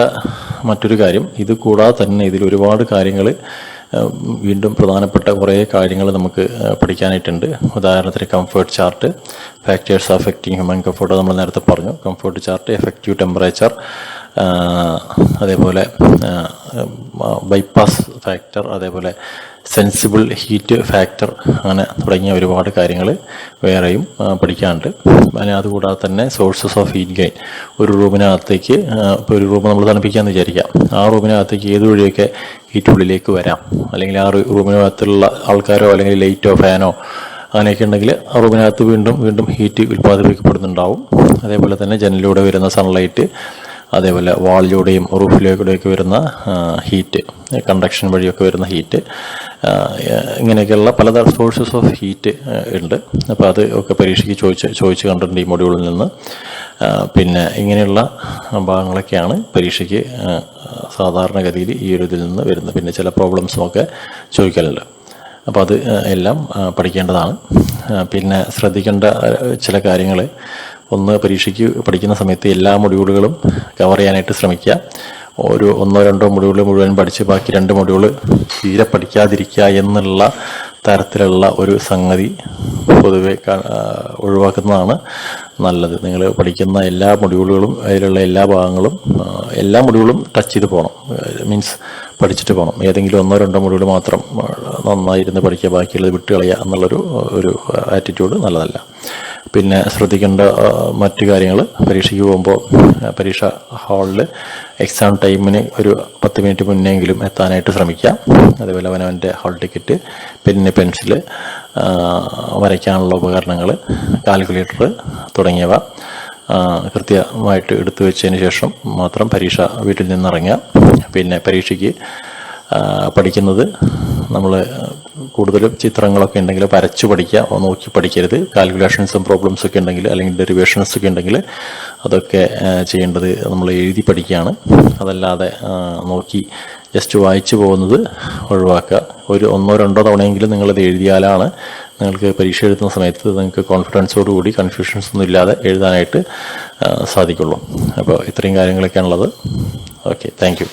മറ്റൊരു കാര്യം, ഇത് കൂടാതെ തന്നെ ഇതിൽ ഒരുപാട് കാര്യങ്ങൾ, വീണ്ടും പ്രധാനപ്പെട്ട കുറേ കാര്യങ്ങൾ നമുക്ക് പഠിക്കാനായിട്ടുണ്ട്. ഉദാഹരണത്തിന് comfort chart, factors affecting human comfort നമ്മൾ നേരത്തെ പറഞ്ഞു. കംഫേർട്ട് ചാർട്ട്, എഫക്റ്റീവ് ടെമ്പറേച്ചർ, അതേപോലെ ബൈപ്പാസ് ഫാക്ടർ, അതേപോലെ സെൻസിബിൾ ഹീറ്റ് ഫാക്ടർ, അങ്ങനെ തുടങ്ങിയ ഒരുപാട് കാര്യങ്ങൾ വേറെയും പഠിക്കാനുണ്ട്. അതുകൂടാതെ തന്നെ സോഴ്സസ് ഓഫ് ഹീറ്റ് ഗെയിൻ, ഒരു റൂമിനകത്തേക്ക്, ഇപ്പോൾ ഒരു റൂം നമ്മൾ തണുപ്പിക്കാമെന്ന് വിചാരിക്കാം, ആ റൂമിനകത്തേക്ക് ഏത് വഴിയൊക്കെ ഹീറ്റ് ഉള്ളിലേക്ക് വരാം, അല്ലെങ്കിൽ ആ റൂമിനകത്തുള്ള ആൾക്കാരോ അല്ലെങ്കിൽ ലൈറ്റോ ഫാനോ അങ്ങനെയൊക്കെ ഉണ്ടെങ്കിൽ ആ റൂമിനകത്ത് വീണ്ടും ഹീറ്റ് ഉൽപ്പാദിപ്പിക്കപ്പെടുന്നുണ്ടാവും. അതേപോലെ തന്നെ ജനലിലൂടെ വരുന്ന സൺലൈറ്റ്, അതേപോലെ വാളിലൂടെയും റൂഫിലൂടെയൊക്കെ വരുന്ന ഹീറ്റ്, കണ്ടക്ഷൻ വഴിയൊക്കെ വരുന്ന ഹീറ്റ്, ഇങ്ങനെയൊക്കെയുള്ള പലതരം സോഴ്സസ് ഓഫ് ഹീറ്റ് ഉണ്ട്. അപ്പോൾ അത് ഒക്കെ പരീക്ഷയ്ക്ക് ചോദിച്ച് കണ്ടിട്ടുണ്ട് ഈ മൊഡ്യൂളിൽ നിന്ന്. പിന്നെ ഇങ്ങനെയുള്ള ഭാഗങ്ങളൊക്കെയാണ് പരീക്ഷയ്ക്ക് സാധാരണഗതിയിൽ ഈ ഒരു ഇതിൽ നിന്ന് വരുന്നത്. പിന്നെ ചില പ്രോബ്ലംസുമൊക്കെ ചോദിക്കലുണ്ട്. അപ്പോൾ അത് എല്ലാം പഠിക്കേണ്ടതാണ്. പിന്നെ ശ്രദ്ധിക്കേണ്ട ചില കാര്യങ്ങൾ, ഒന്ന്, പരീക്ഷയ്ക്ക് പഠിക്കുന്ന സമയത്ത് എല്ലാ മൊഡ്യൂളുകളും കവർ ചെയ്യാനായിട്ട് ശ്രമിക്കുക. ഒരു 1-2 മൊഡ്യൂൾ മുഴുവൻ പഠിച്ച് ബാക്കി 2 മൊഡ്യൂൾ തീരെ പഠിക്കാതിരിക്കുക എന്നുള്ള തരത്തിലുള്ള ഒരു സംഗതി പൊതുവെ ഒഴിവാക്കുന്നതാണ് നല്ലത്. നിങ്ങൾ പഠിക്കുന്ന എല്ലാ മൊഡ്യൂളുകളും, അതിലുള്ള എല്ലാ ഭാഗങ്ങളും, എല്ലാ മൊഡ്യൂളും ടച്ച് ചെയ്ത് പോകണം. മീൻസ് പഠിച്ചിട്ട് പോകണം. ഏതെങ്കിലും 1-2 മൊഡ്യൂൾ മാത്രം നന്നായിരുന്ന് പഠിക്കുക, ബാക്കിയുള്ളത് വിട്ട് കളയുക എന്നുള്ളൊരു ആറ്റിറ്റ്യൂഡ് നല്ലതല്ല. പിന്നെ ശ്രദ്ധിക്കേണ്ട മറ്റു കാര്യങ്ങൾ, പരീക്ഷയ്ക്ക് പോകുമ്പോൾ പരീക്ഷ ഹാളിൽ എക്സാം ടൈമിന് ഒരു 10 മിനിറ്റ് മുന്നെങ്കിലും എത്താനായിട്ട് ശ്രമിക്കുക. അതേപോലെ അവനവൻ്റെ ഹാൾ ടിക്കറ്റ്, പെന്ന്, പെൻസില്, വരയ്ക്കാനുള്ള ഉപകരണങ്ങൾ, കാൽക്കുലേറ്റർ തുടങ്ങിയവ കൃത്യമായിട്ട് എടുത്തു വെച്ചതിന് ശേഷം മാത്രം പരീക്ഷ വീട്ടിൽ നിന്നിറങ്ങുക. പിന്നെ പരീക്ഷയ്ക്ക് പഠിക്കുന്നത് നമ്മൾ കൂടുതലും ചിത്രങ്ങളൊക്കെ ഉണ്ടെങ്കിൽ വരച്ചു പഠിക്കുക, നോക്കി പഠിക്കരുത്. കാൽക്കുലേഷൻസും പ്രോബ്ലംസും ഒക്കെ ഉണ്ടെങ്കിൽ അല്ലെങ്കിൽ ഡെറിവേഷൻസ് ഒക്കെ ഉണ്ടെങ്കിൽ അതൊക്കെ ചെയ്യേണ്ടത് നമ്മൾ എഴുതി പഠിക്കുകയാണ്. അതല്ലാതെ നോക്കി ജസ്റ്റ് വായിച്ചു പോകുന്നത് ഒഴിവാക്കുക. ഒരു 1-2 തവണയെങ്കിലും നിങ്ങളത് എഴുതിയാലാണ് നിങ്ങൾക്ക് പരീക്ഷ എഴുതുന്ന സമയത്ത് നിങ്ങൾക്ക് കോൺഫിഡൻസോടുകൂടി കൺഫ്യൂഷൻസ് ഒന്നും ഇല്ലാതെ എഴുതാനായിട്ട് സാധിക്കുള്ളൂ. അപ്പോൾ ഇത്രയും കാര്യങ്ങളൊക്കെയാണുള്ളത്. Okay, thank you.